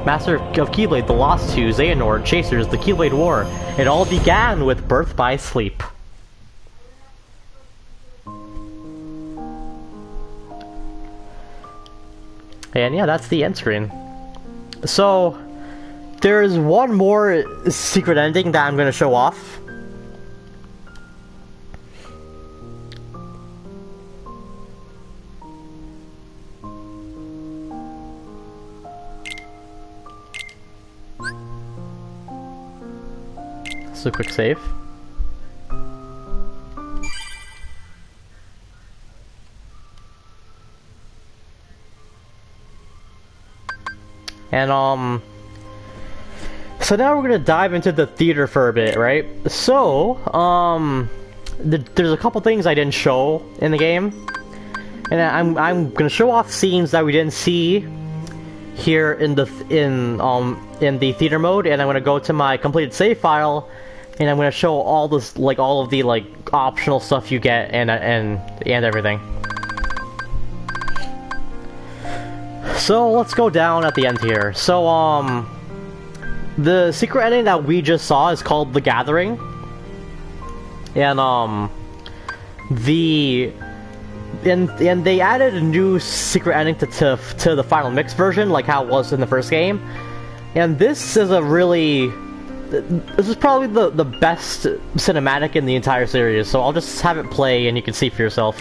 Speaker 1: Master of Keyblade, The Lost Two, Xehanort, Chasers, The Keyblade War. It all began with Birth by Sleep. And yeah, that's the end screen. So there's one more secret ending that I'm going to show off. So a quick save. And so now we're gonna dive into the theater for a bit, right? So, there's a couple things I didn't show in the game, and I'm gonna show off scenes that we didn't see here in the theater mode, and I'm gonna go to my completed save file, and I'm gonna show all this, like all of the like optional stuff you get and everything. So let's go down at the end here. So the secret ending that we just saw is called The Gathering, and they added a new secret ending to the final mix version, like how it was in the first game. And this is this is probably the best cinematic in the entire series. So I'll just have it play and you can see for yourself.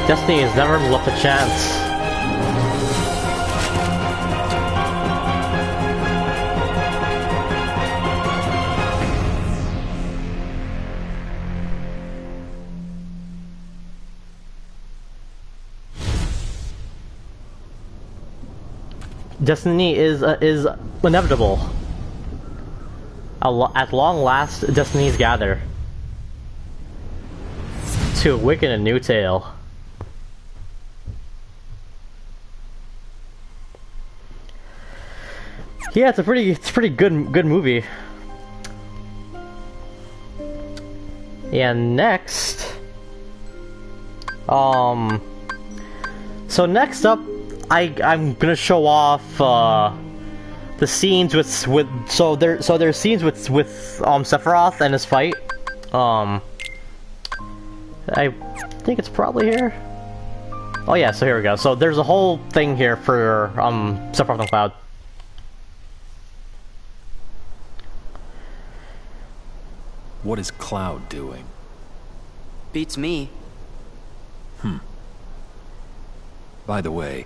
Speaker 1: Destiny has never left a chance. Destiny is inevitable. At long last, destinies gather to awaken a new tale. Yeah, it's a pretty good movie. And next, so next up, I'm gonna show off the scenes with there's scenes with Sephiroth and his fight. I think it's probably here. Oh yeah, so here we go. So there's a whole thing here for Sephiroth and Cloud.
Speaker 9: What is Cloud doing?
Speaker 2: Beats me.
Speaker 9: By the way,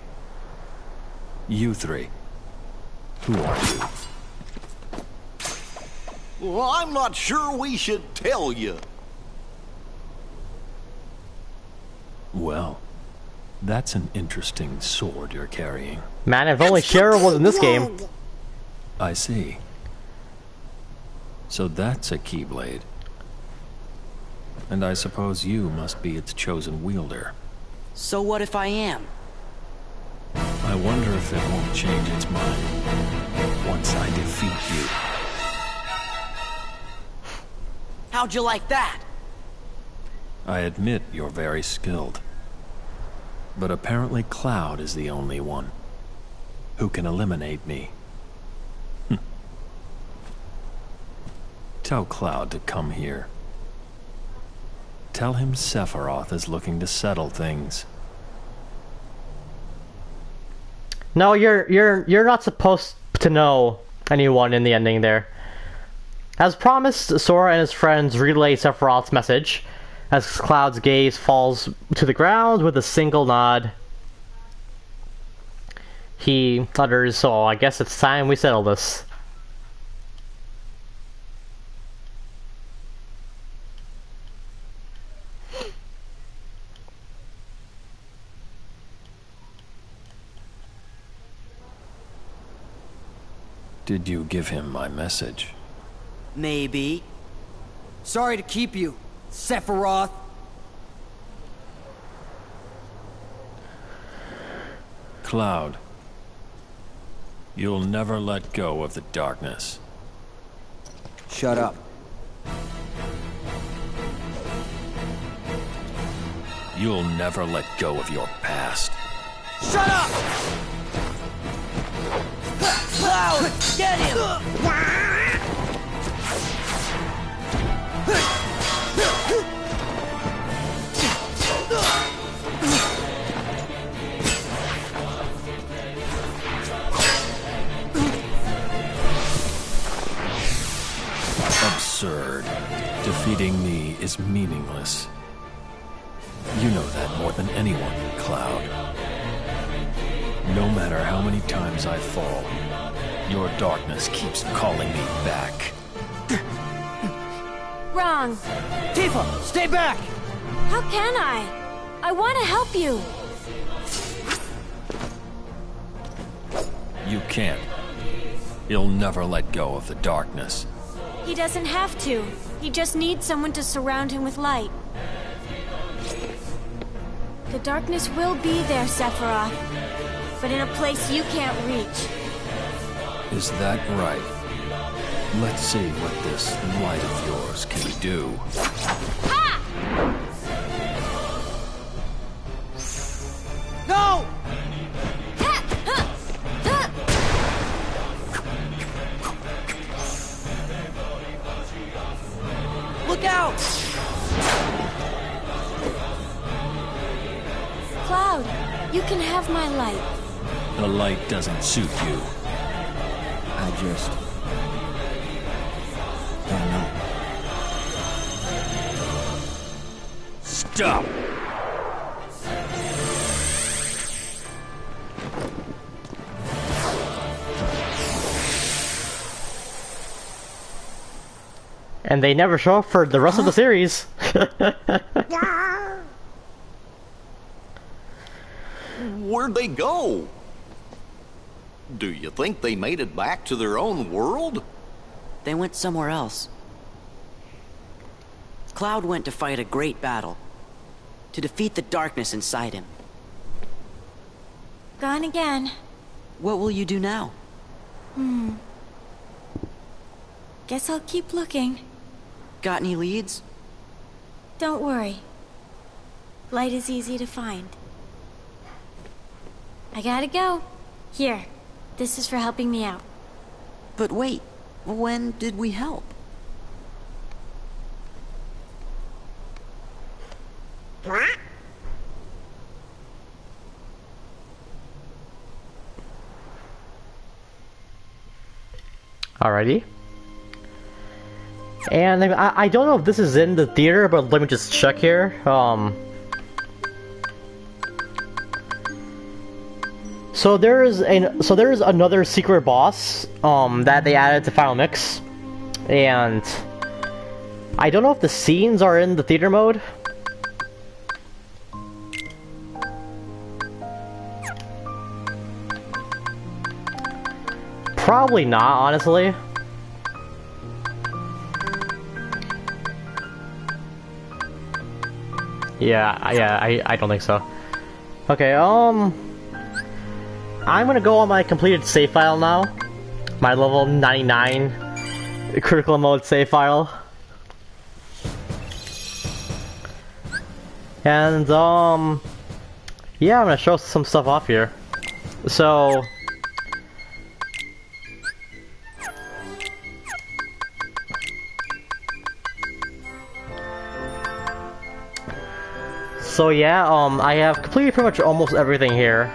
Speaker 9: you three, who are you?
Speaker 10: Well, I'm not sure we should tell you.
Speaker 9: Well, that's an interesting sword you're carrying.
Speaker 1: Man, if only Cheryl was in this game.
Speaker 9: I see. So that's a Keyblade. And I suppose you must be its chosen wielder.
Speaker 2: So what if I am?
Speaker 9: I wonder if it won't change its mind once I defeat you.
Speaker 2: How'd you like that?
Speaker 9: I admit you're very skilled. But apparently Cloud is the only one who can eliminate me. Tell Cloud to come here. Tell him Sephiroth is looking to settle things.
Speaker 1: No, you're not supposed to know anyone in the ending there. As promised, Sora and his friends relay Sephiroth's message as Cloud's gaze falls to the ground with a single nod. He utters, "So I guess it's time we settle this."
Speaker 9: Did you give him my message?
Speaker 2: Maybe.
Speaker 5: Sorry to keep you, Sephiroth.
Speaker 9: Cloud, you'll never let go of the darkness.
Speaker 5: Shut up.
Speaker 9: You'll never let go of your past.
Speaker 5: Shut up!
Speaker 2: Cloud, get him!
Speaker 9: Absurd. Defeating me is meaningless. You know that more than anyone, Cloud. No matter how many times I fall, your darkness keeps calling me back.
Speaker 7: Wrong.
Speaker 5: Tifa, stay back!
Speaker 7: How can I? I want to help you.
Speaker 9: You can't. He'll never let go of the darkness.
Speaker 7: He doesn't have to. He just needs someone to surround him with light. The darkness will be there, Sephiroth. But in a place you can't reach.
Speaker 9: Is that right? Let's see what this light of yours can do.
Speaker 7: Ha!
Speaker 5: No!
Speaker 2: Look out!
Speaker 7: Cloud, you can have my light.
Speaker 9: The light doesn't suit you.
Speaker 5: I just... don't know.
Speaker 9: Stop!
Speaker 1: And they never show up for the rest of the series.
Speaker 6: No.
Speaker 10: Where'd they go? Do you think they made it back to their own world?
Speaker 2: They went somewhere else. Cloud went to fight a great battle. To defeat the darkness inside him.
Speaker 7: Gone again.
Speaker 2: What will you do now?
Speaker 7: Guess I'll keep looking.
Speaker 2: Got any leads?
Speaker 7: Don't worry. Light is easy to find. I gotta go. Here. This is for helping me out.
Speaker 2: But wait, when did we help?
Speaker 6: What?
Speaker 1: Alrighty. And I don't know if this is in the theater, but let me just check here. So there is another secret boss that they added to Final Mix, and I don't know if the scenes are in the theater mode. Probably not, honestly. Yeah, I don't think so. Okay, I'm gonna go on my completed save file now. My level 99 critical mode save file. And, yeah, I'm gonna show some stuff off here. So... So yeah, I have completed pretty much almost everything here.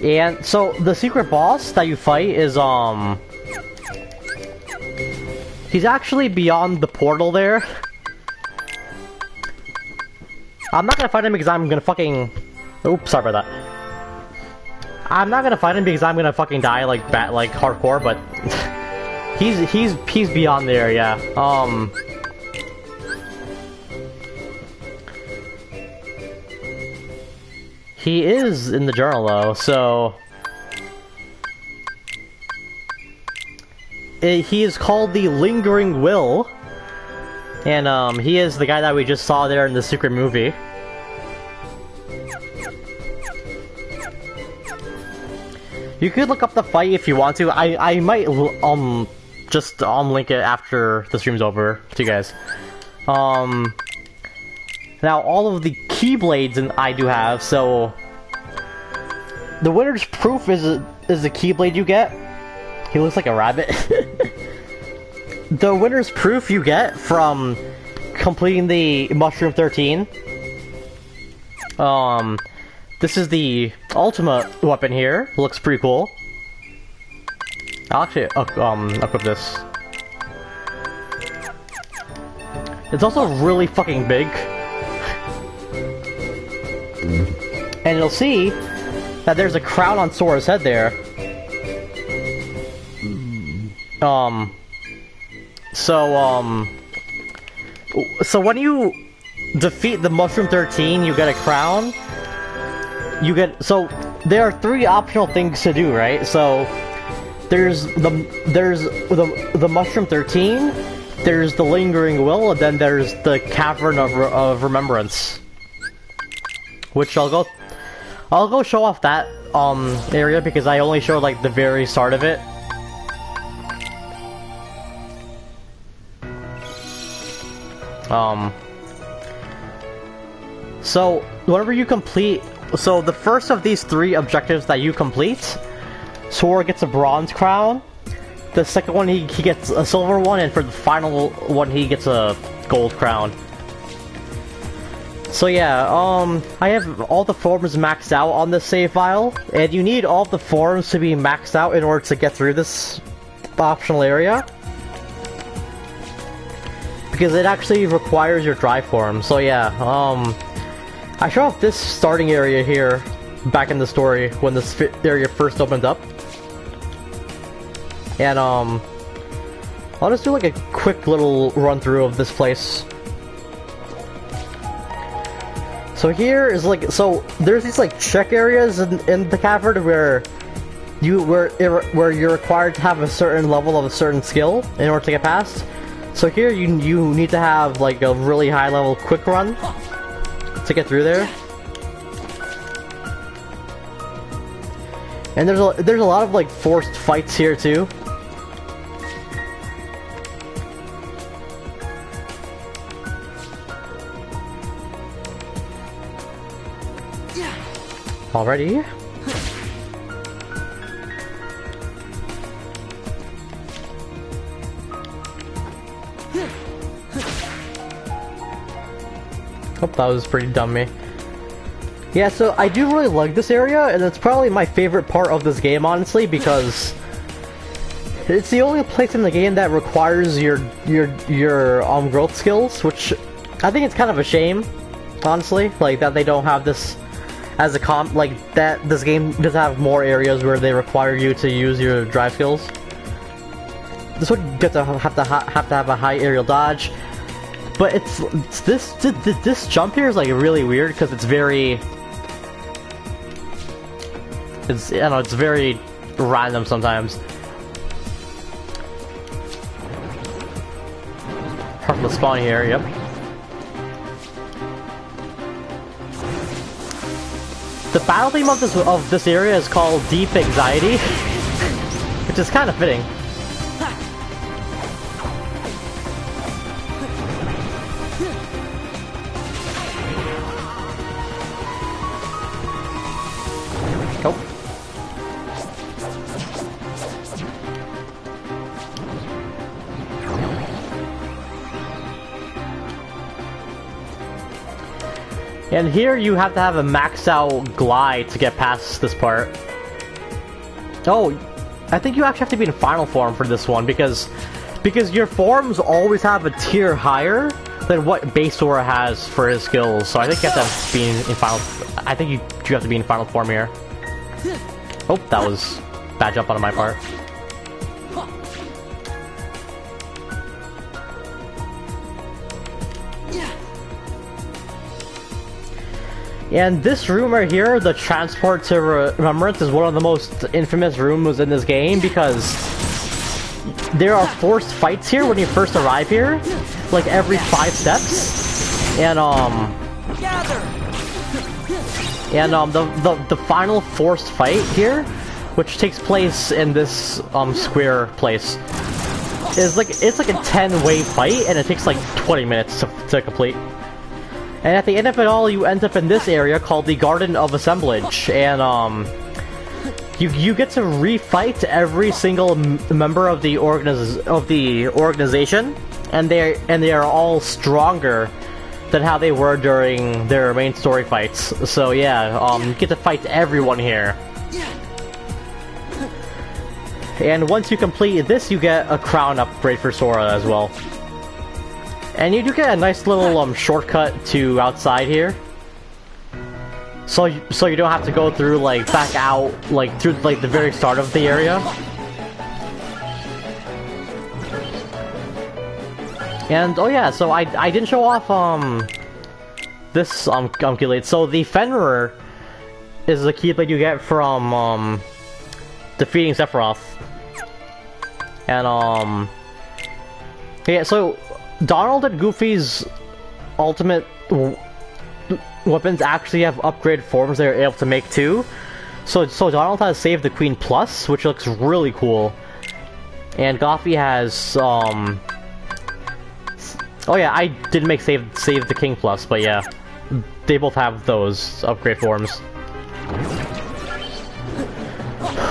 Speaker 1: And so the secret boss that you fight is he's actually beyond the portal there. I'm not gonna fight him because I'm gonna fucking... Oops, sorry about that. I'm not gonna fight him because I'm gonna fucking die like hardcore, but he's beyond there, yeah. He is in the journal though, so... He is called the Lingering Will. And he is the guy that we just saw there in the secret movie. You could look up the fight if you want to. I might just link it after the stream's over to you guys. Now, all of the Keyblades I do have, so... The Winner's Proof is the Keyblade you get. He looks like a rabbit. The Winner's Proof you get from completing the Mushroom 13. This is the ultimate weapon here. Looks pretty cool. I'll actually equip this. It's also really fucking big. And you'll see that there's a crown on Sora's head there. So when you defeat the Mushroom 13, you get a crown. So there are 3 optional things to do, right? So there's the Mushroom 13, there's the Lingering Will, and then there's the Cavern of Remembrance. Which I'll go show off that area because I only showed like the very start of it. So whenever you complete, so the first of these 3 objectives that you complete, Sora gets a bronze crown. The second one he gets a silver one, and for the final one he gets a gold crown. So yeah, I have all the forms maxed out on this save file, and you need all the forms to be maxed out in order to get through this optional area. Because it actually requires your drive form, so yeah, I show off this starting area here, back in the story, when this area first opened up. And, I'll just do like a quick little run through of this place. So here is like, so there's these like check areas in the cavern where you're required to have a certain level of a certain skill in order to get past. So here you need to have like a really high level quick run to get through there. And there's a lot of like forced fights here too. Already? Oh, that was pretty dumb me. Yeah, so I do really like this area, and it's probably my favorite part of this game, honestly, because it's the only place in the game that requires your growth skills, which I think it's kind of a shame, honestly, like that they don't have this as a like that this game does have more areas where they require you to use your drive skills. This would get to have to have a high aerial dodge, but it's this jump here is like really weird because it's very, I don't know, it's very random sometimes. Apart from the spawn here, yep. The battle theme of this area is called Deep Anxiety, which is kind of fitting. Oh. And here you have to have a maxed out glide to get past this part. Oh, I think you actually have to be in final form for this one because your forms always have a tier higher than what base Sora has for his skills. So I think you have to be in final. I think you have to be in final form here. Oh, that was bad jump on my part. And this room right here, the Transport to Remembrance, is one of the most infamous rooms in this game because there are forced fights here when you first arrive here, like every 5 steps, and the final forced fight here, which takes place in this square place, is like it's like a 10-way fight, and it takes like 20 minutes to complete. And at the end of it all, you end up in this area called the Garden of Assemblage, and you get to refight every single member of the organization, and they are all stronger than how they were during their main story fights. So yeah, you get to fight everyone here. And once you complete this, you get a crown upgrade for Sora as well. And you do get a nice little shortcut to outside here. So you don't have to go through like back out like through like the very start of the area. And oh yeah, so I didn't show off this Unculate. So the Fenrir is the key that you get from defeating Sephiroth. And yeah, so Donald and Goofy's ultimate weapons actually have upgraded forms they're able to make too. So Donald has Save the Queen Plus, which looks really cool. And Goofy has oh yeah, I didn't make Save the King Plus, but yeah, they both have those upgrade forms.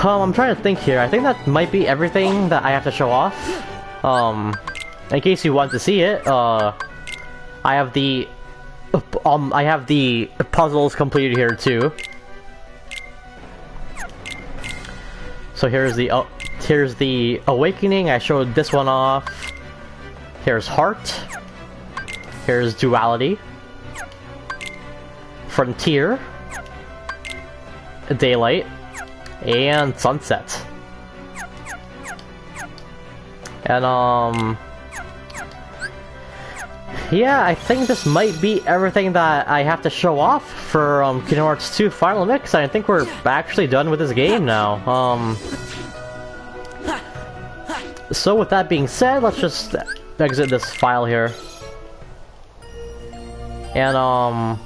Speaker 1: I'm trying to think here. I think that might be everything that I have to show off. In case you want to see it, I have the puzzles completed here too. So here's the Awakening. I showed this one off. Here's Heart. Here's Duality. Frontier. Daylight. And Sunset. And yeah, I think this might be everything that I have to show off for Kingdom Hearts 2 Final Mix. I think we're actually done with this game now. So with that being said, let's just exit this file here. And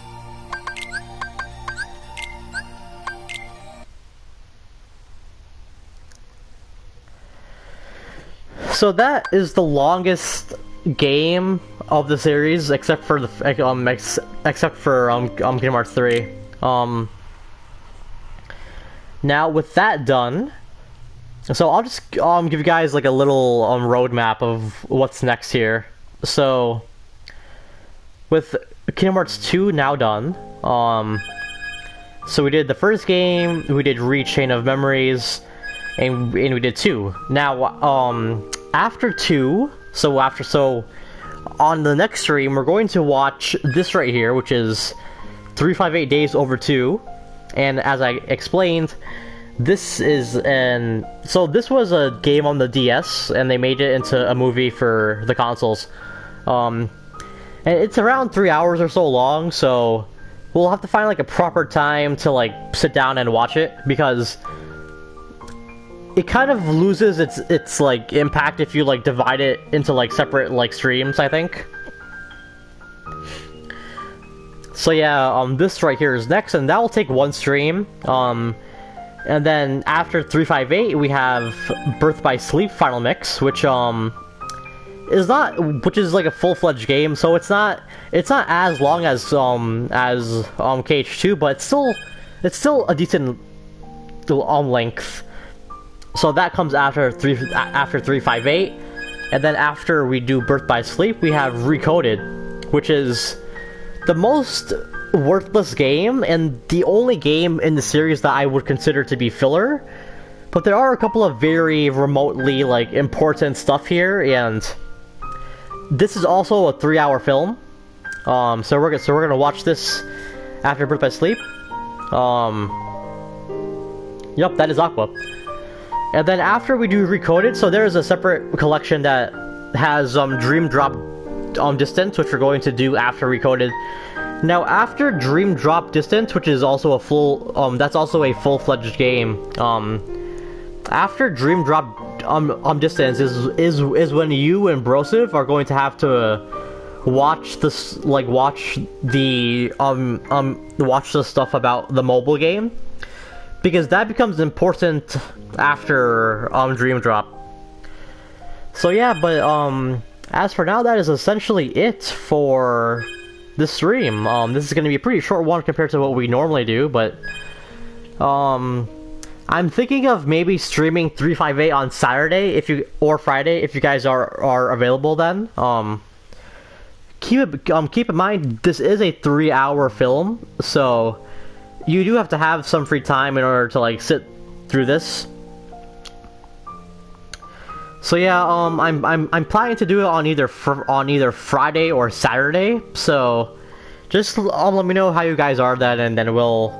Speaker 1: so that is the longest game of the series, except for the Kingdom Hearts 3. Now with that done, so I'll just give you guys like a little roadmap of what's next here. So with Kingdom Hearts 2 now done, so we did the first game, we did Chain of Memories, and we did 2. Now after 2, so on the next stream we're going to watch this right here, which is 358 Days Over 2, and as I explained, this is this was a game on the DS, and they made it into a movie for the consoles. And it's around 3 hours or so long, so we'll have to find like a proper time to like sit down and watch it, because it kind of loses its like impact if you like divide it into like separate like streams, I think. So yeah, this right here is next, and that will take one stream. And then after 358, we have Birth by Sleep Final Mix, which is like a full-fledged game, so it's not as long as KH2, but it's still a decent length. So that comes after 358, and then after we do Birth by Sleep, we have Recoded, which is the most worthless game and the only game in the series that I would consider to be filler. But there are a couple of very remotely like important stuff here, and this is also a 3-hour film. So we're gonna watch this after Birth by Sleep. Yep, that is Aqua. And then after we do Recoded, so there's a separate collection that has Dream Drop Distance, which we're going to do after Recoded. Now after Dream Drop Distance, which is also a that's also a full-fledged game. After Dream Drop Distance is when you and Brosive are going to have to watch this, like watch the stuff about the mobile game, because that becomes important after Dream Drop. So yeah, but as for now, that is essentially it for this stream. This is going to be a pretty short one compared to what we normally do, but I'm thinking of maybe streaming 358 on Saturday or Friday if you guys are available then. Keep in mind, this is a 3-hour film, so you do have to have some free time in order to like sit through this. So yeah, I'm planning to do it on either Friday or Saturday. So just let me know how you guys are then, and then we'll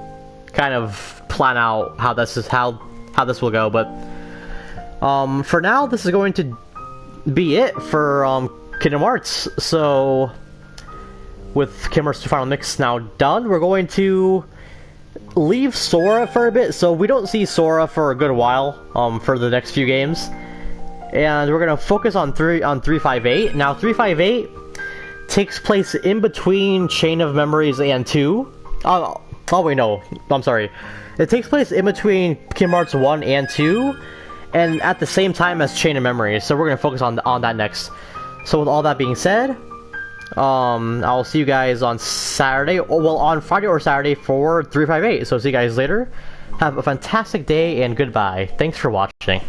Speaker 1: kind of plan out how this will go. But for now, this is going to be it for Kingdom Hearts. So with Kingdom Hearts 2 Final Mix now done, we're going to leave Sora for a bit. So we don't see Sora for a good while for the next few games. And we're gonna focus on 358. Now 358 takes place in between Chain of Memories and 2. Oh wait, no, I'm sorry. It takes place in between Kingdom Hearts 1 and 2, and at the same time as Chain of Memories. So we're gonna focus on that next. So with all that being said, I'll see you guys on Saturday, on Friday or Saturday for 358. So see you guys later. Have a fantastic day and goodbye. Thanks for watching.